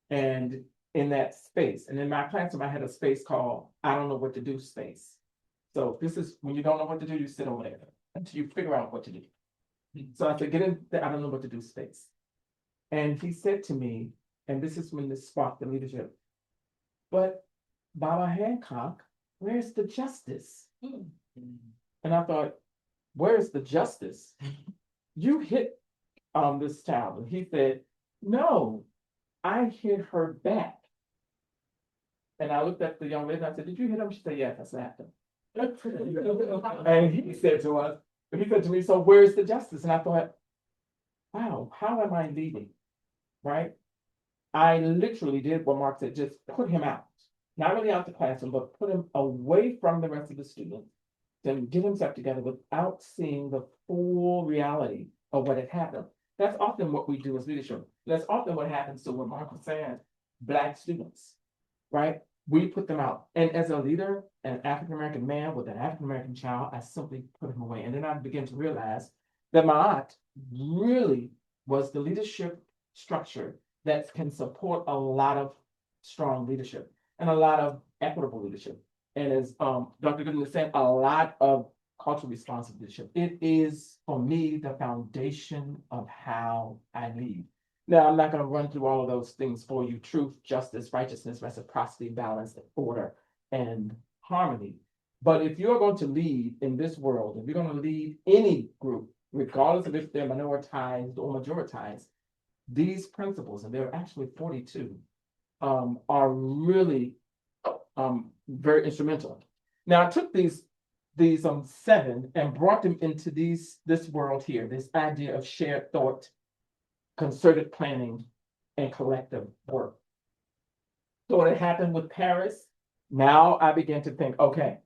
and in that space. And in my classroom, I had a space called I don't know what to do space. So this is when you don't know what to do, you sit over there until you figure out what to do. So I said, get in the I don't know what to do space. And he said to me, and this is when this sparked the leadership, but Baba Hancock, where's the justice? And I thought, where's the justice? You hit this child. And he said, no, I hit her back. And I looked at the young lady and I said, did you hit him? She said, yes, I slapped him. And he said to me, so where's the justice? And I thought, wow, how am I leading? Right? I literally did what Mark said, just put him out. Not really out the classroom, but put him away from the rest of the students, then get himself together without seeing the full reality of what had happened. That's often what we do as leadership. That's often what happens to what Mark was saying, Black students, right? We put them out. And as a leader, an African-American man with an African-American child, I simply put him away. And then I began to realize that my aunt really was the leadership structure that can support a lot of strong leadership and a lot of equitable leadership. And as Dr. Gooden was saying, a lot of culturally responsive leadership. It is, for me, the foundation of how I lead. Now, I'm not going to run through all of those things for you: truth, justice, righteousness, reciprocity, balance, order, and harmony. But if you're going to lead in this world, if you're going to lead any group, regardless of if they're minoritized or majoritized, these principles, and there are actually 42, are really very instrumental. Now, I took these 7 and brought them into this world here, this idea of shared thought, concerted planning, and collective work. So it happened with Paris. Now I began to think, okay,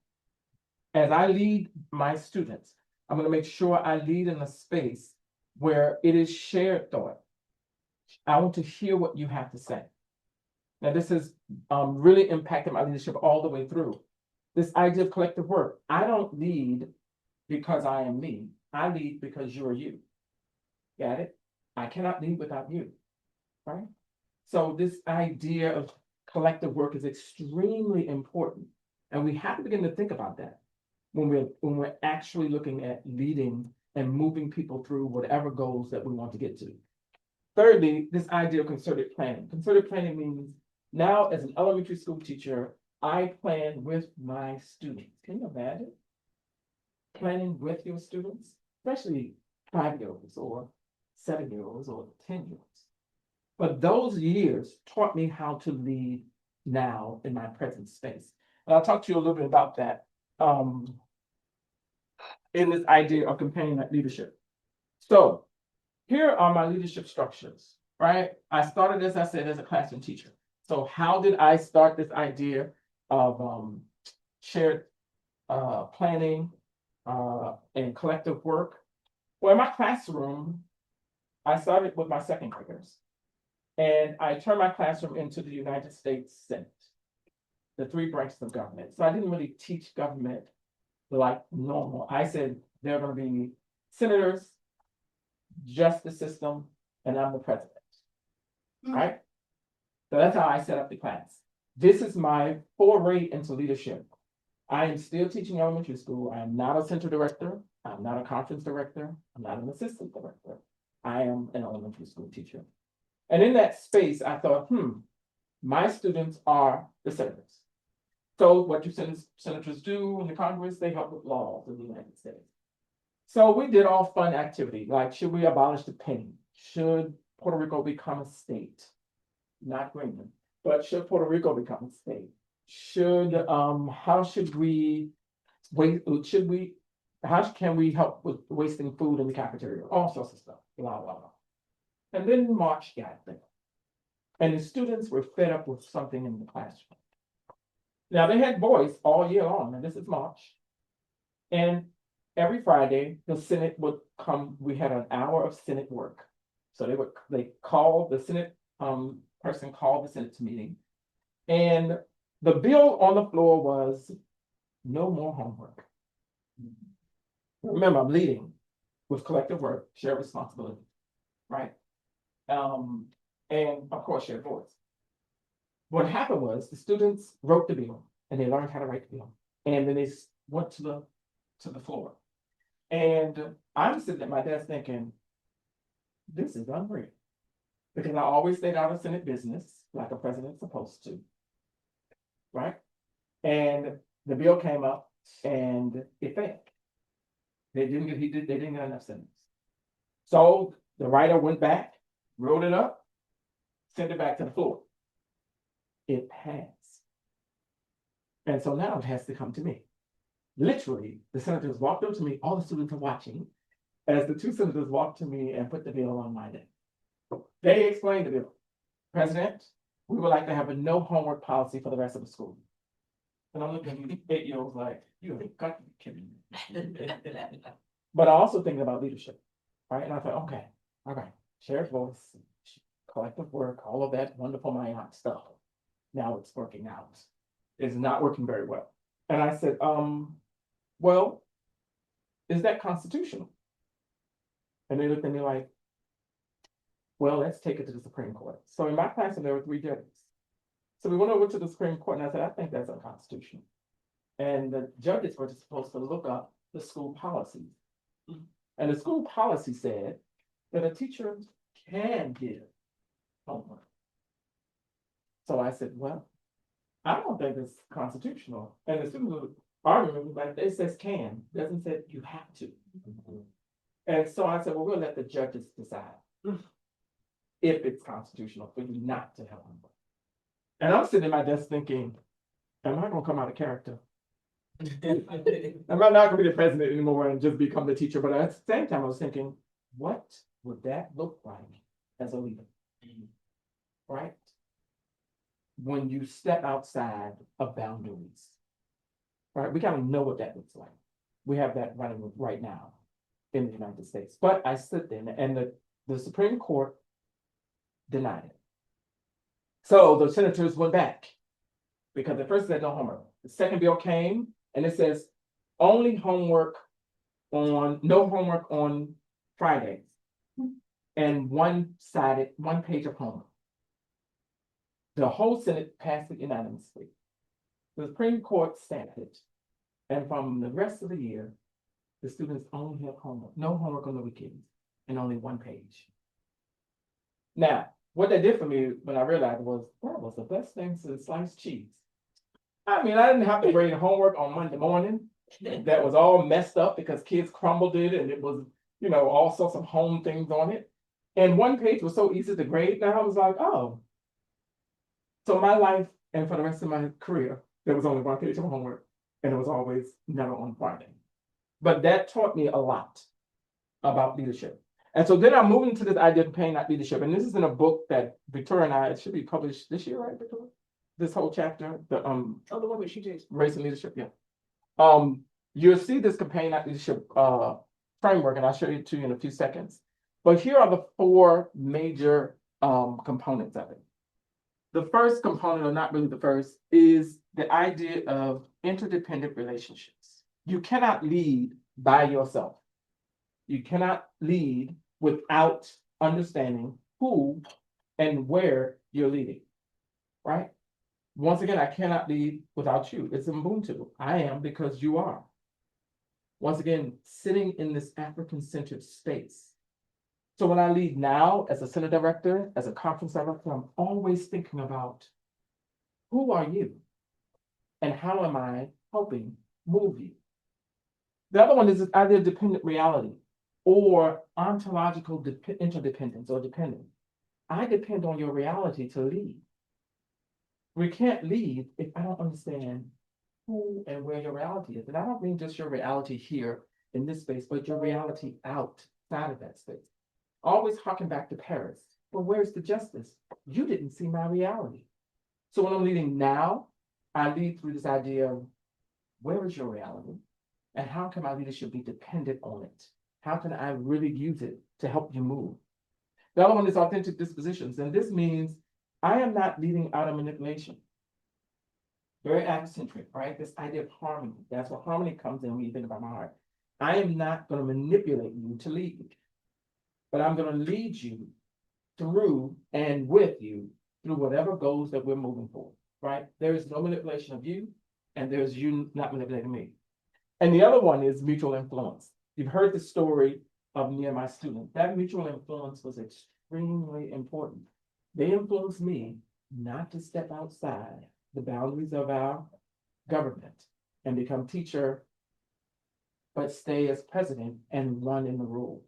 as I lead my students, I'm going to make sure I lead in a space where it is shared thought. I want to hear what you have to say. Now, this has really impacted my leadership all the way through. This idea of collective work. I don't lead because I am me. I lead because you're you. Got it? I cannot lead without you, right? So this idea of collective work is extremely important. And we have to begin to think about that when we're actually looking at leading and moving people through whatever goals that we want to get to. Thirdly, this idea of concerted planning. Concerted planning means now, as an elementary school teacher, I plan with my students. Can you imagine planning with your students, especially 5-year-olds or 7-year-olds or 10-year-olds? But those years taught me how to lead now in my present space. And I'll talk to you a little bit about that in this idea of companion leadership. So here are my leadership structures, right? I started, as I said, as a classroom teacher. So how did I start this idea of shared planning and collective work? Well, in my classroom, I started with my second graders, and I turned my classroom into the United States Senate, the 3 branches of government. So I didn't really teach government like normal. I said there are going to be senators, justice system, and I'm the president, right? So that's how I set up the class. This is my foray into leadership. I am still teaching elementary school. I am not a center director. I'm not a conference director. I'm not an assistant director. I am an elementary school teacher. And in that space, I thought, my students are the senators. So what do senators do in the Congress? They help with laws in the United States. So we did all fun activity, like should we abolish the penny? Should Puerto Rico become a state? Not Greenland, but should Puerto Rico become a state? How can we help with wasting food in the cafeteria? All sorts of stuff, blah, blah, blah. And then March got there. And the students were fed up with something in the classroom. Now they had voice all year long, and this is March. And every Friday, the Senate would come. We had an hour of Senate work. So they called the Senate person called the Senate meeting. And the bill on the floor was no more homework. Remember, I'm leading with collective work, shared responsibility, right? And of course, shared voice. What happened was the students wrote the bill and they learned how to write the bill. And then they went to the floor. And I'm sitting at my desk thinking, this is unreal. Because I always stayed out of Senate business like a president's supposed to, right? And the bill came up and it failed. They didn't get enough senators. So the writer went back, wrote it up, sent it back to the floor. It passed. And so now it has to come to me. Literally, the senators walked up to me, all the students are watching, as the two senators walked to me and put the bill on my desk. They explained the bill. President, we would like to have a no homework policy for the rest of the school. And I'm looking at the 8-year-olds like, you have got to be kidding me. But I also thinking about leadership, right? And I thought, okay, all right, shared voice, collective work, all of that wonderful Mayan stuff. Now it's working out. It's not working very well. And I said, well, is that constitutional? And they looked at me like, well, let's take it to the Supreme Court. So in my classroom, there were 3 judges. So we went over to the Supreme Court and I said, I think that's unconstitutional. And the judges were supposed to look up the school policies. And the school policy said that a teacher can give homework. So I said, well, I don't think it's constitutional. And the students were arguing, like, it says can, doesn't say you have to. And so I said, well, we'll let the judges decide if it's constitutional for you not to have homework. And I'm sitting at my desk thinking, am I gonna come out of character? Am I not gonna be the president anymore and just become the teacher? But at the same time, I was thinking, what would that look like as a leader? Right? When you step outside of boundaries, right? We gotta know what that looks like. We have that running right now in the United States. But I sit there and the Supreme Court denied it. So the senators went back because at first they said no homework. The second bill came and it says only no homework on Fridays and one page of homework. The whole Senate passed it unanimously. The Supreme Court stamped it. And from the rest of the year, the students only have homework, no homework on the weekends, and only 1 page. Now, what that did for me when I realized was, that was the best thing since sliced cheese. I mean, I didn't have to grade homework on Monday morning that was all messed up because kids crumbled it and it was, all sorts of home things on it. And 1 page was so easy to grade. Now I was like, oh. So my life and for the rest of my career, there was only 1 page of homework and it was always never on Friday. But that taught me a lot about leadership. And so then I'm moving to this idea of paying that leadership. And this is in a book that Victoria and I, it should be published this year, right, Victoria? This whole chapter, the one where she did race and leadership, yeah. You'll see this companion that leadership framework, and I'll show you to you in a few seconds. But here are the 4 major components of it. The first component, or not really the first, is the idea of interdependent relationships. You cannot lead by yourself. You cannot lead without understanding who and where you're leading, right? Once again, I cannot lead without you. It's Ubuntu. I am because you are. Once again, sitting in this African-centered space. So when I lead now as a center director, as a conference director, I'm always thinking about who are you and how am I helping move you? The other one is either dependent reality or ontological interdependence or dependence. I depend on your reality to lead. We can't lead if I don't understand who and where your reality is. And I don't mean just your reality here in this space, but your reality outside of that space. Always harking back to Paris. Well, where's the justice? You didn't see my reality. So when I'm leading now, I lead through this idea of where is your reality? And how can my leadership be dependent on it? How can I really use it to help you move? The other one is authentic dispositions. And this means I am not leading out of manipulation. Very Afrocentric, right? This idea of harmony. That's where harmony comes in when you think about my heart. I am not going to manipulate you to lead, but I'm going to lead you through and with you through whatever goals that we're moving for, right? There is no manipulation of you, and there's you not manipulating me. And the other one is mutual influence. You've heard the story of me and my student. That mutual influence was extremely important. They influenced me not to step outside the boundaries of our government and become teacher, but stay as president and run in the rules.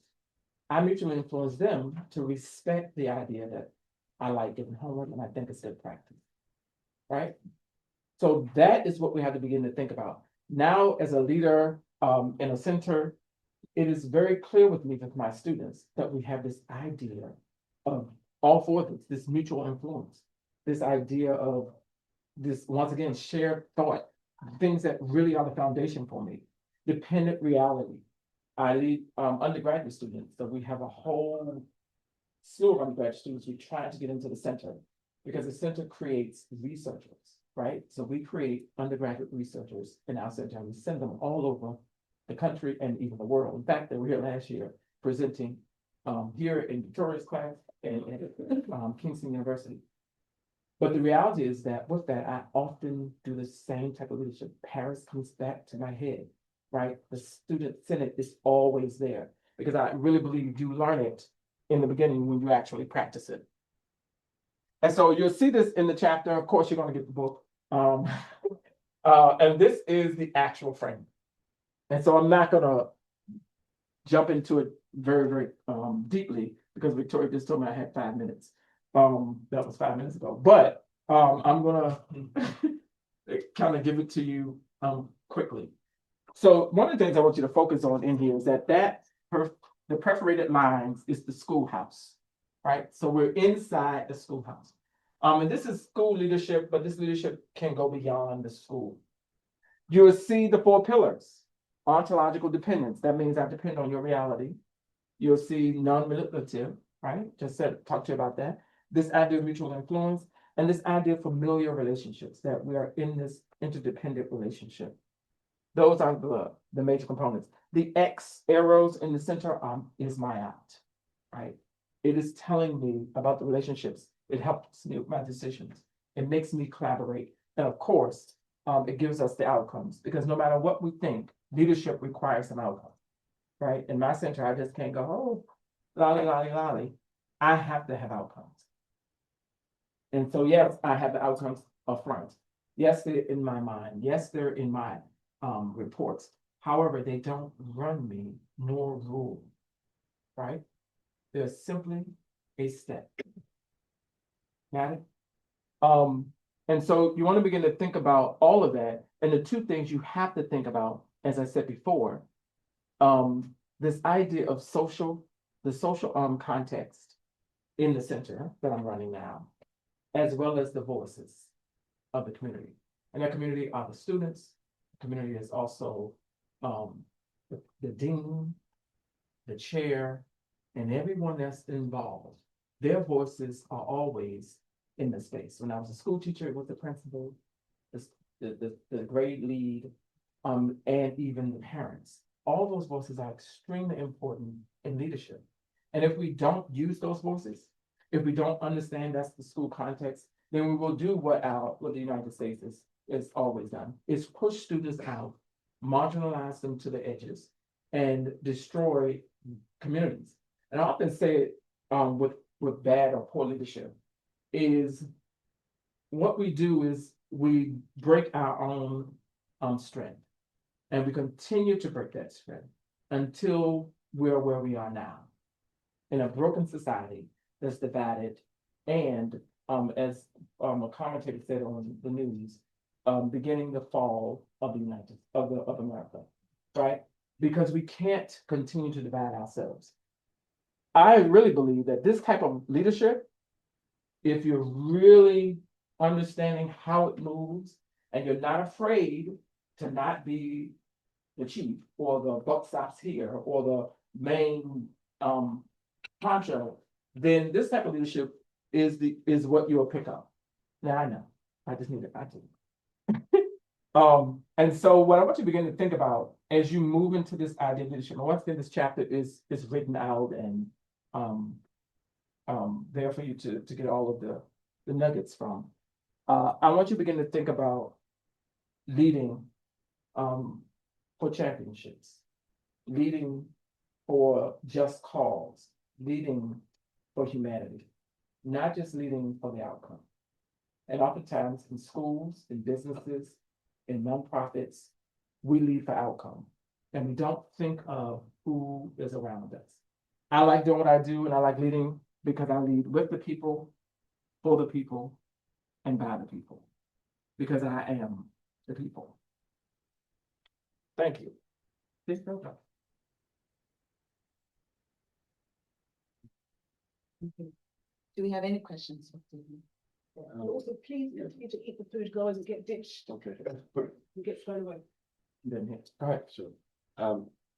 I mutually influenced them to respect the idea that I like giving homework and I think it's good practice, right? So that is what we have to begin to think about. Now, as a leader in a center, it is very clear with me, with my students, that we have this idea of all four of this mutual influence, this idea of this, once again, shared thought, things that really are the foundation for me. Dependent reality. I lead undergraduate students, so we have a whole slew of undergraduate students who try to get into the center because the center creates researchers, right? So we create undergraduate researchers in our center, and we send them all over the country and even the world. In fact, they were here last year presenting here in Victoria's class and Kingston University. But the reality is that with that, I often do the same type of leadership. Paris comes back to my head, right? The student senate is always there because I really believe you learn it in the beginning when you actually practice it. And so you'll see this in the chapter. Of course, you're going to get the book. And this is the actual frame. And so I'm not going to jump into it very, very deeply because Victoria just told me I had 5 minutes. That was 5 minutes ago. But I'm going to kind of give it to you quickly. So one of the things I want you to focus on in here is that the perforated lines is the schoolhouse, right? So we're inside the schoolhouse. And this is school leadership, but this leadership can go beyond the school. You'll see the 4 pillars. Ontological dependence, that means I depend on your reality. You'll see non-manipulative, right? Just talk to you about that. This idea of mutual influence and this idea of familiar relationships, that we are in this interdependent relationship. Those are the major components. The X arrows in the center is my out, right? It is telling me about the relationships. It helps me with my decisions. It makes me collaborate. And of course, it gives us the outcomes because no matter what we think, leadership requires some outcomes, right? In my center, I just can't go, oh, lolly, lolly, lolly. I have to have outcomes. And so, yes, I have the outcomes up front. Yes, they're in my mind. Yes, they're in my reports. However, they don't run me nor rule, right? They're simply a step. Got it? And so you want to begin to think about all of that. And the 2 things you have to think about, as I said before, this idea of the social context in the center that I'm running now, as well as the voices of the community. And that community are the students. The community is also the dean, the chair, and everyone that's involved. Their voices are always in the space. When I was a school teacher, it was the principal, the grade lead, and even the parents. All those voices are extremely important in leadership. And if we don't use those voices, if we don't understand that's the school context, then we will do what the United States is always done, is push students out, marginalize them to the edges, and destroy communities. And I often say it with bad or poor leadership, is what we do is we break our own strength, and we continue to break that strength until we're where we are now, in a broken society that's divided, and as a commentator said on the news, beginning the fall of of America, right? Because we can't continue to divide ourselves. I really believe that this type of leadership, if you're really understanding how it moves and you're not afraid to not be the chief or the buck stops here or the main poncho, then this type of leadership is what you'll pick up. Now I know. I just need it. I do. And so what I want you to begin to think about as you move into this idea of leadership, and once again, this chapter is written out and there for you to get all of the nuggets from. I want you to begin to think about leading for championships, leading for just cause, leading for humanity, not just leading for the outcome. And oftentimes in schools, in businesses, in nonprofits, we lead for outcome, and we don't think of who is around us. I like doing what I do, and I like leading because I lead with the people, for the people, and by the people, because I am the people. Thank you. Please go. Do we have any questions? Also, please continue to eat the food, guys, and get ditched Okay. and get thrown away. All right, sure.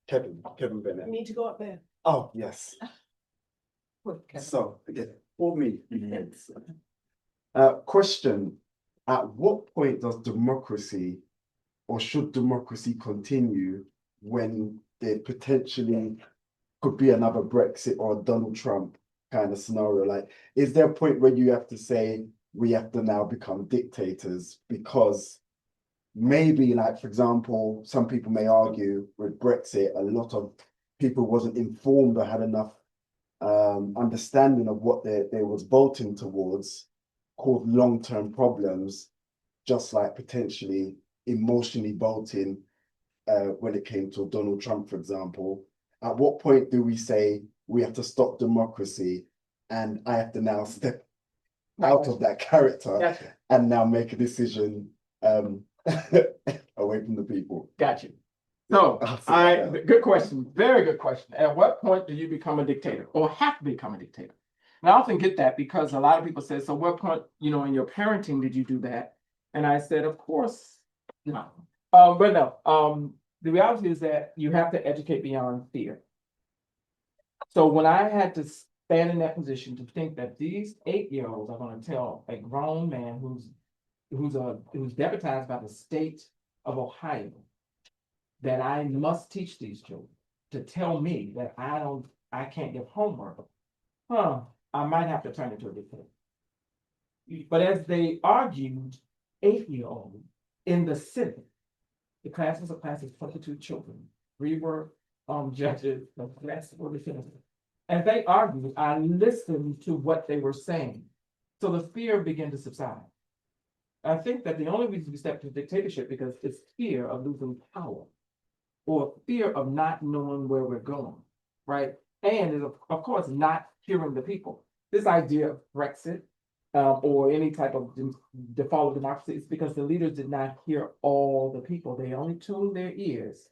Kevin Bennett. You need to go up there. Oh, yes. So, again, for me, question, at what point does democracy or should democracy continue when there potentially could be another Brexit or Donald Trump kind of scenario? Like, is there a point where you have to say we have to now become dictators? Because maybe, like, for example, some people may argue with Brexit, a lot of people wasn't informed or had enough understanding of what they was voting towards, caused long-term problems, just like potentially emotionally voting when it came to Donald Trump, for example. At what point do we say we have to stop democracy and I have to now step out of that character and now make a decision away from the people? Got you. So, good question, very good question. At what point do you become a dictator or have to become a dictator? And I often get that because a lot of people say, so what point, in your parenting did you do that? And I said, of course, no. But no, the reality is that you have to educate beyond fear. So when I had to stand in that position to think that these 8-year-olds are going to tell a grown man who's deputized by the state of Ohio that I must teach these children to tell me that I can't give homework, I might have to turn into a dictator. But as they argued, 8-year-old in the Senate, the class was a class of 22 children. 3 were judges, the rest were defendants. As they argued, I listened to what they were saying. So the fear began to subside. I think that the only reason we step into dictatorship because it's fear of losing power or fear of not knowing where we're going, right? And of course, not hearing the people. This idea of Brexit or any type of default of democracy is because the leaders did not hear all the people. They only tuned their ears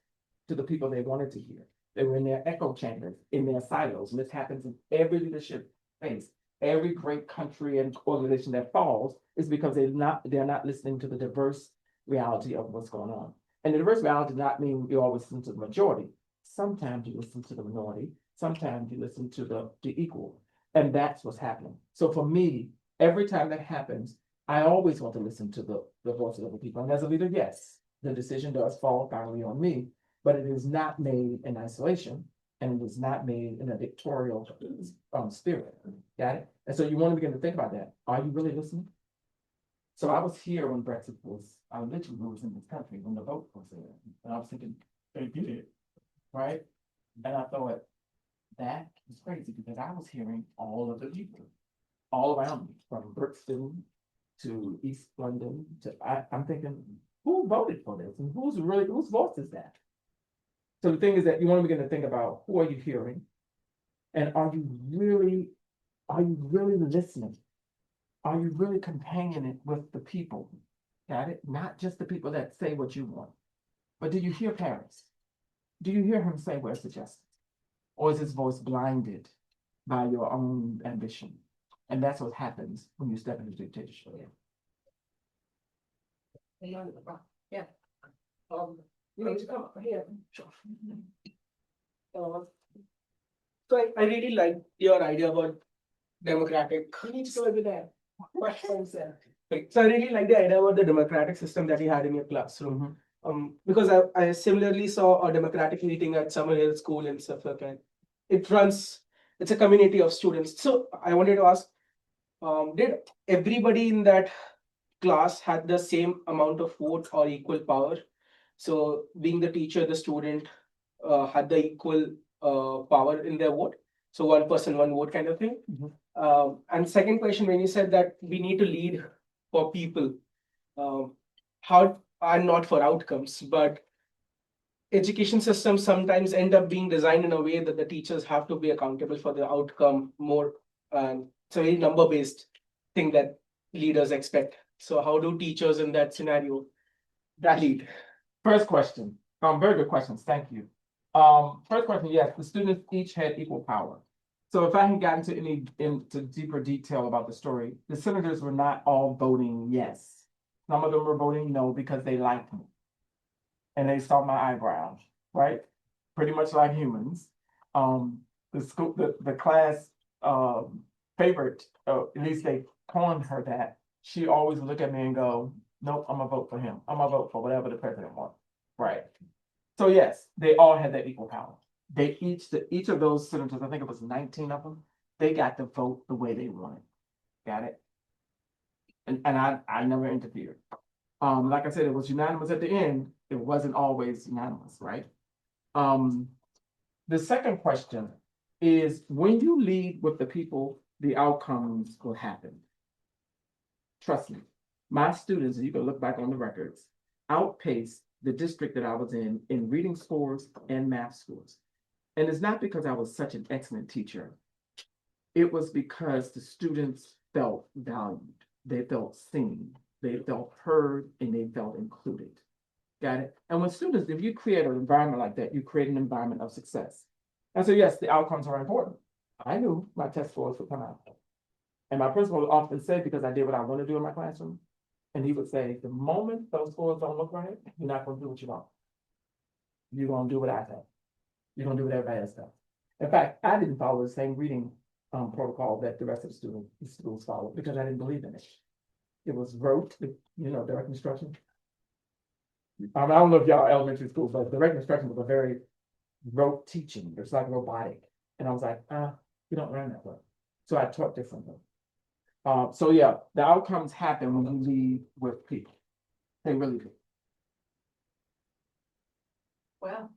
to the people they wanted to hear. They were in their echo chambers, in their silos. And this happens in every leadership phase. Every great country and organization that falls is because they're not listening to the diverse reality of what's going on. And the diverse reality does not mean you always listen to the majority. Sometimes you listen to the minority. Sometimes you listen to the equal. And that's what's happening. So for me, every time that happens, I always want to listen to the voices of the people. And as a leader, yes, the decision does fall finally on me, but it is not made in isolation. And it was not made in a dictatorial spirit. Got it? And so you want to begin to think about that. Are you really listening? So I was here when Brexit I literally was in this country when the vote was there. And I was thinking, they did it, right? And I thought, that is crazy because I was hearing all of the people all around me, from Brixton to East London I'm thinking, who voted for this? And whose voice is that? So the thing is that you want to begin to think about who are you hearing, and are you really listening? Are you really companioning with the people? Got it? Not just the people that say what you want, but do you hear parents? Do you hear him say where's the justice? Or is his voice blinded by your own ambition? And that's what happens when you step into dictatorship. Yeah. You need to come up here. So I really like your idea about democratic. You need to go over there. So I really like the idea about the democratic system that you had in your classroom. Because I similarly saw a democratic meeting at Summerhill School in Suffolk, and it's a community of students. So I wanted to ask, did everybody in that class had the same amount of vote or equal power? So being the teacher, the student had the equal power in their vote. So one person, one vote kind of thing. And second question, when you said that we need to lead for people, how and not for outcomes, but education systems sometimes end up being designed in a way that the teachers have to be accountable for the outcome more. It's a very number-based thing that leaders expect. So how do teachers in that scenario lead? First question. Very good questions. Thank you. First question, yes, the students each had equal power. So if I hadn't gotten into deeper detail about the story, the senators were not all voting yes. Some of them were voting no because they liked me. And they saw my eyebrows, right? Pretty much like humans. The class favorite, at least they coined her that, she always look at me and go, nope, I'm gonna vote for him. I'm gonna vote for whatever the president wants, right? So yes, they all had that equal power. Each of those senators, I think it was 19 of them, they got to vote the way they wanted. Got it? And I never interfered. Like I said, it was unanimous at the end. It wasn't always unanimous, right? The second question is, when you lead with the people, the outcomes will happen. Trust me, my students, and you can look back on the records, outpaced the district that I was in reading scores and math scores. And it's not because I was such an excellent teacher. It was because the students felt valued. They felt seen. They felt heard, and they felt included. Got it? And when students, if you create an environment like that, you create an environment of success. And so, yes, the outcomes are important. I knew my test scores would come out. And my principal often said, because I did what I want to do in my classroom, and he would say, the moment those scores don't look right, you're not going to do what you want. You're going to do what I say. You're going to do what everybody else does. In fact, I didn't follow the same reading protocol that the rest of the schools followed because I didn't believe in it. It was rote, direct instruction. I don't know if y'all are elementary school, but direct instruction was a very rote teaching. It's like robotic. And I was like, we don't learn that way. So I taught differently. So yeah, the outcomes happen when you lead with people. They really do. Well,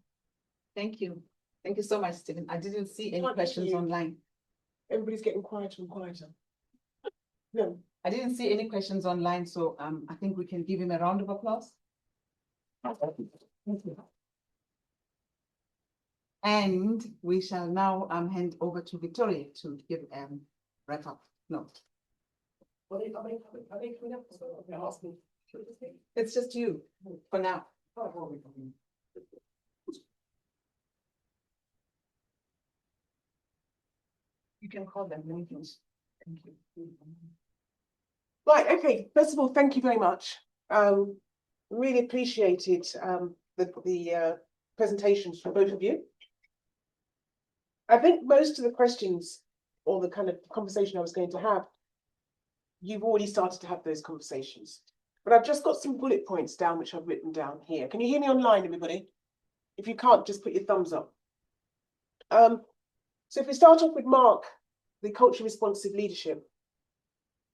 thank you. Thank you so much, Stephen. I didn't see any questions online. Everybody's getting quieter and quieter. No. I didn't see any questions online, so I think we can give him a round of applause. And we shall now hand over to Victoria to give wrap up note. Are they coming up? It's just you for now. You can call them meetings. Thank you. Right, okay. First of all, thank you very much. Really appreciated the presentations from both of you. I think most of the questions or the kind of conversation I was going to have, you've already started to have those conversations. But I've just got some bullet points down, which I've written down here. Can you hear me online, everybody? If you can't, just put your thumbs up. So if we start off with Mark, the culture responsive leadership,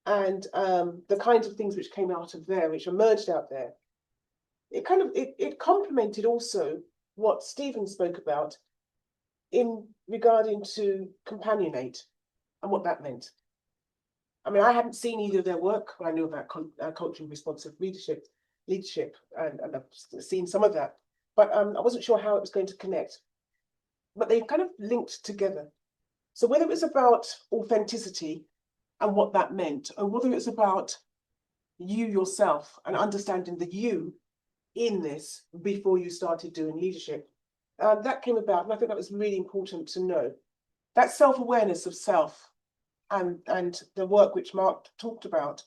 and the kinds of things which came out of there, which emerged out there, it complemented also what Stephen spoke about in regarding to companionate and what that meant. I mean, I hadn't seen either of their work, but I knew about culturally responsive leadership, and I've seen some of that, but I wasn't sure how it was going to connect. But they kind of linked together. So whether it was about authenticity and what that meant, or whether it's about you yourself and understanding the you in this before you started doing leadership, that came about, and I think that was really important to know. That self-awareness of self and the work which Mark talked about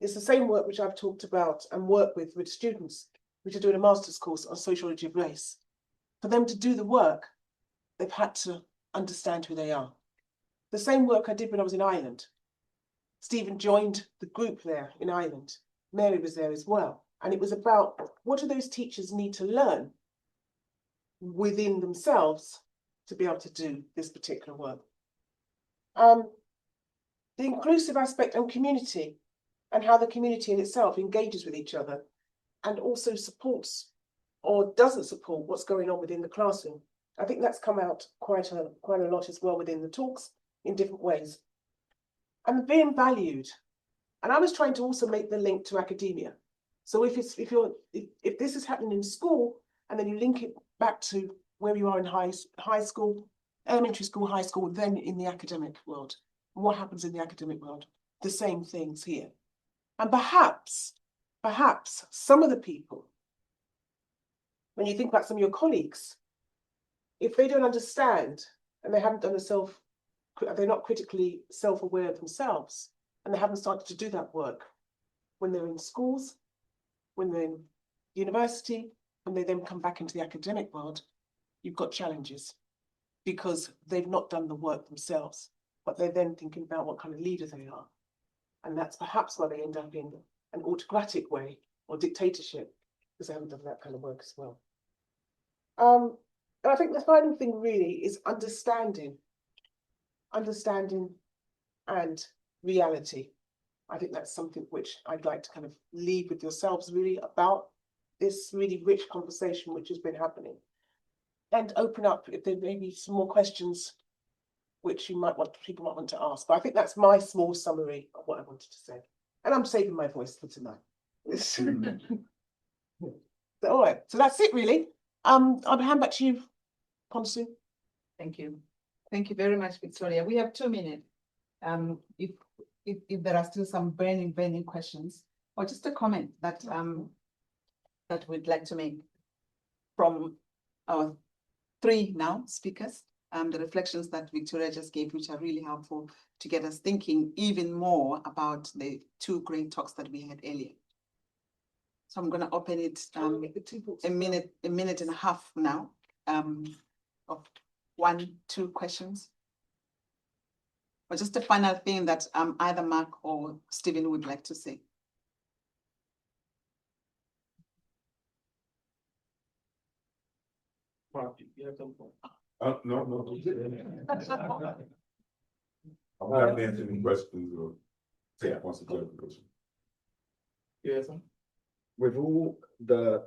is the same work which I've talked about and work with students which are doing a master's course on sociology of race. For them to do the work, they've had to understand who they are. The same work I did when I was in Ireland. Stephen joined the group there in Ireland. Mary was there as well. And it was about what do those teachers need to learn within themselves to be able to do this particular work. The inclusive aspect and community, and how the community in itself engages with each other and also supports or doesn't support what's going on within the classroom. I think that's come out quite a lot as well within the talks in different ways. And being valued. And I was trying to also make the link to academia. So if this is happening in school, and then you link it back to where you are in high school, elementary school, high school, then in the academic world. What happens in the academic world? The same things here. And perhaps some of the people, when you think about some of your colleagues, if they don't understand and they haven't done a they're not critically self-aware themselves, and they haven't started to do that work when they're in schools, when they're in university, when they then come back into the academic world, you've got challenges because they've not done the work themselves, but they're then thinking about what kind of leader they are. And that's perhaps why they end up in an autocratic way or dictatorship, because they haven't done that kind of work as well. And I think the final thing really is understanding and reality. I think that's something which I'd like to kind of leave with yourselves really about this really rich conversation which has been happening, and open up if there may be some more questions which people might want to ask. But I think that's my small summary of what I wanted to say. And I'm saving my voice for tonight. All right, so that's it really. I'll hand back to you, Ponsu. Thank you. Thank you very much, Victoria. We have 2 minutes. If there are still some burning questions, or just a comment that that we'd like to make from our 3 now speakers, the reflections that Victoria just gave, which are really helpful to get us thinking even more about the 2 great talks that we had earlier. So I'm going to open it a minute and a half now of 1-2 questions. Or just a final thing that either Mark or Stephen would like to say. Mark, you have something? No. I'm not answering any questions or take points of clarification. Yes. With all the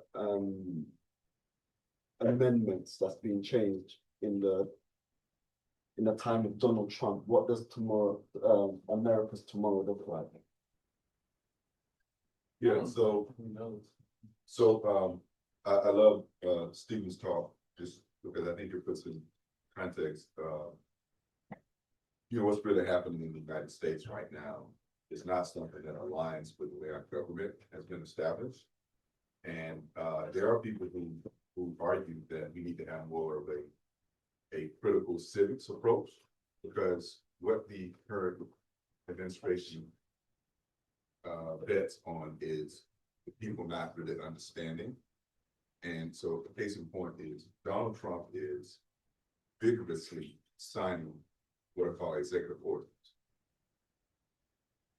amendments that's been changed in the time of Donald Trump, what does tomorrow, America's tomorrow look like? Yeah, I love Stephen's talk, just because I think it puts in context, what's really happening in the United States right now is not something that aligns with the way our government has been established. And there are people who argue that we need to have more of a critical civics approach, because what the current administration bets on is the people not really understanding. And so the case in point is Donald Trump is vigorously signing what are called executive orders.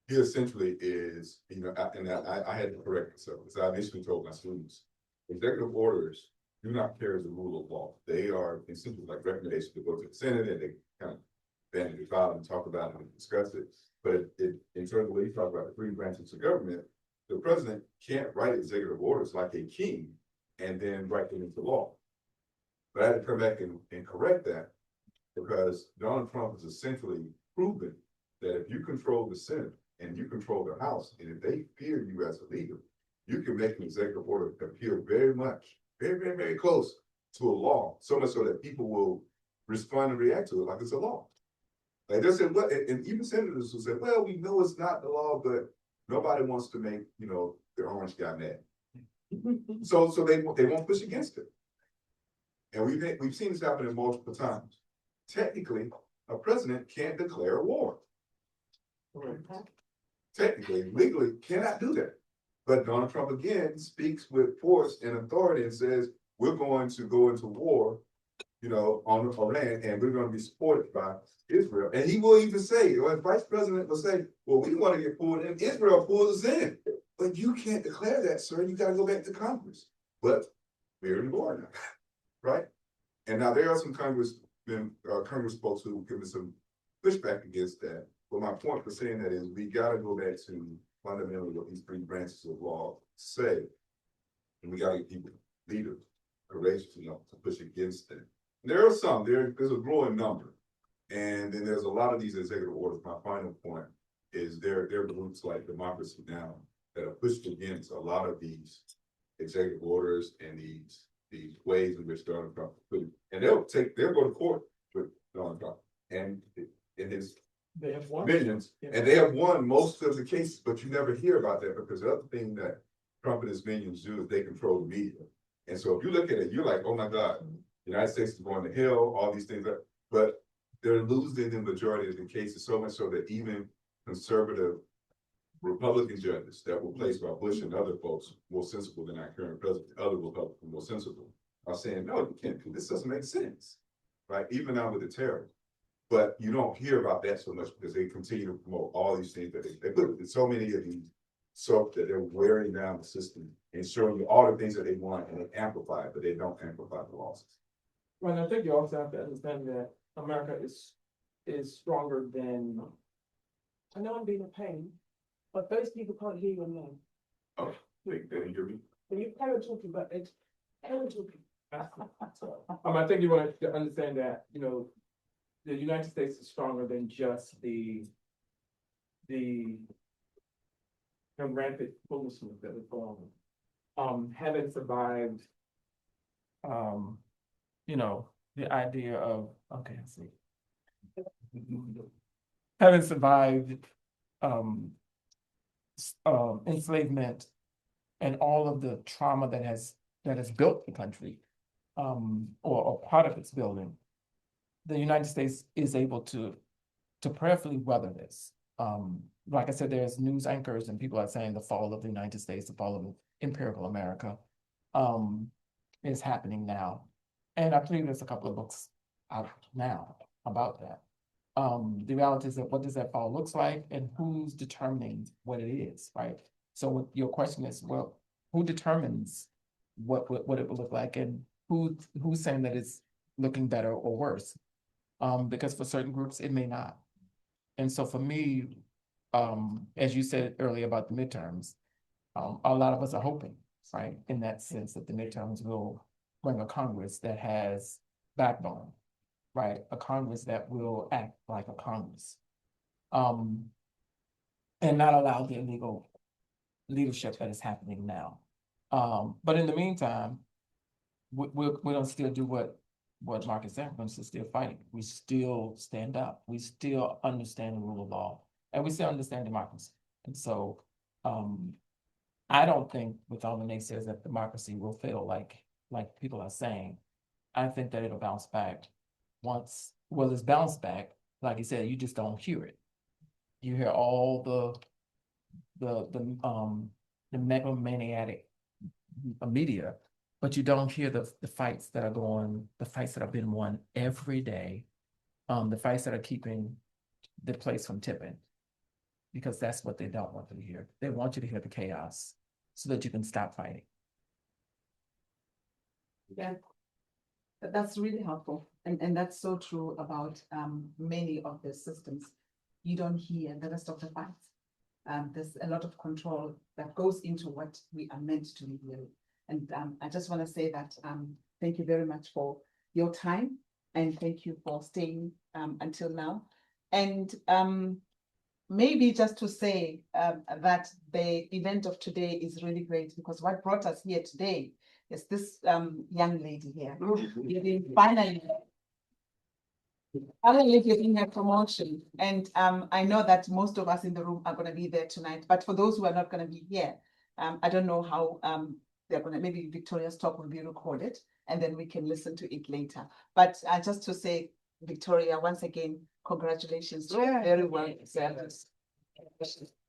He essentially is, I had to correct myself, because I initially told my students, executive orders do not carry the rule of law. They are essentially like recommendations to go to the Senate, and they kind of band it about and talk about it and discuss it. But in terms of the way you talk about the 3 branches of government, the president can't write executive orders like a king and then write them into law. But I had to come back and correct that, because Donald Trump has essentially proven that if you control the Senate and you control the House, and if they fear you as a leader, you can make an executive order appear very, very close to a law, so much so that people will respond and react to it like it's a law. Like they said, well, and even senators will say, well, we know it's not the law, but nobody wants to make, the orange guy mad. So they won't push against it. And we've seen this happen multiple times. Technically, a president can't declare war. Technically, legally, cannot do that. But Donald Trump again speaks with force and authority and says, we're going to go into war, on Iran, and we're going to be supported by Israel. And he will even say, or the vice president will say, well, we want to get pulled in. Israel pulls us in. But you can't declare that, sir. You got to go back to Congress. But we're in war now, right? And now there are some Congress folks who give us some pushback against that. But my point for saying that is we got to go back to fundamentally what these 3 branches of law say. And we got to get people, leaders, courageous enough to push against that. And there are some, there's a growing number. And then there's a lot of these executive orders. My final point is there are groups like Democracy Now! That are pushed against a lot of these executive orders and these ways in which Donald Trump put it. And they'll go to court with Donald Trump and in his minions, and they have won most of the cases, but you never hear about that, because the other thing that Trump and his minions do is they control the media. And so if you look at it, you're like, oh my God, the United States is going to hell, all these things. But they're losing the majority of the cases, so much so that even conservative Republican judges that were placed by Bush and other folks more sensible than our current president, other Republicans more sensible, are saying, no, you can't do this, doesn't make sense, right? Even now with the terror. But you don't hear about that so much because they continue to promote all these things that they put so many of these so that they're wearing down the system and showing you all the things that they want and they amplify it, but they don't amplify the losses. Well, and I think you also have to understand that America is stronger than. I know I'm being a pain, but those people can't hear your name. Oh, they didn't hear me. And you carry talking, but it's carry talking. I think you want to understand that, you know, the United States is stronger than just the rampant foolishness that is going on. Having survived, you know, the idea of, okay, I see. Having survived enslavement and all of the trauma that has built the country, or part of its building, the United States is able to prayerfully weather this. Like I said, there's news anchors and people are saying the fall of the United States, the fall of imperial America, is happening now. And I believe there's a couple of books out now about that. The reality is that what does that fall looks like and who's determining what it is, right? So what your question is, well, who determines what it will look like and who's saying that it's looking better or worse? Because for certain groups, it may not. And so for me, as you said earlier about the midterms, a lot of us are hoping, right, in that sense that the midterms will bring a Congress that has backbone, right? A Congress that will act like a Congress, and not allow the illegal leadership that is happening now. But in the meantime, we're going to still do what Marcus said, we're still fighting. We still stand up. We still understand the rule of law, and we still understand democracy. And so I don't think with all the naysayers that democracy will fail like people are saying. I think that it'll bounce back once, well, it's bounced back. Like you said, you just don't hear it. You hear all the megalomaniac media, but you don't hear the fights that are going, the fights that have been won every day, the fights that are keeping the place from tipping, because that's what they don't want you to hear. They want you to hear the chaos so that you can stop fighting. Yeah, that's really helpful. And that's so true about many of the systems. You don't hear the rest of the fights. There's a lot of control that goes into what we are meant to be hearing. And I just want to say that thank you very much for your time, and thank you for staying until now. And maybe just to say that the event of today is really great, because what brought us here today is this young lady here. You've been finally getting her promotion. And I know that most of us in the room are going to be there tonight, but for those who are not going to be here, I don't know how they're going to, maybe Victoria's talk will be recorded and then we can listen to it later. But just to say, Victoria, once again, congratulations. Very well deserved.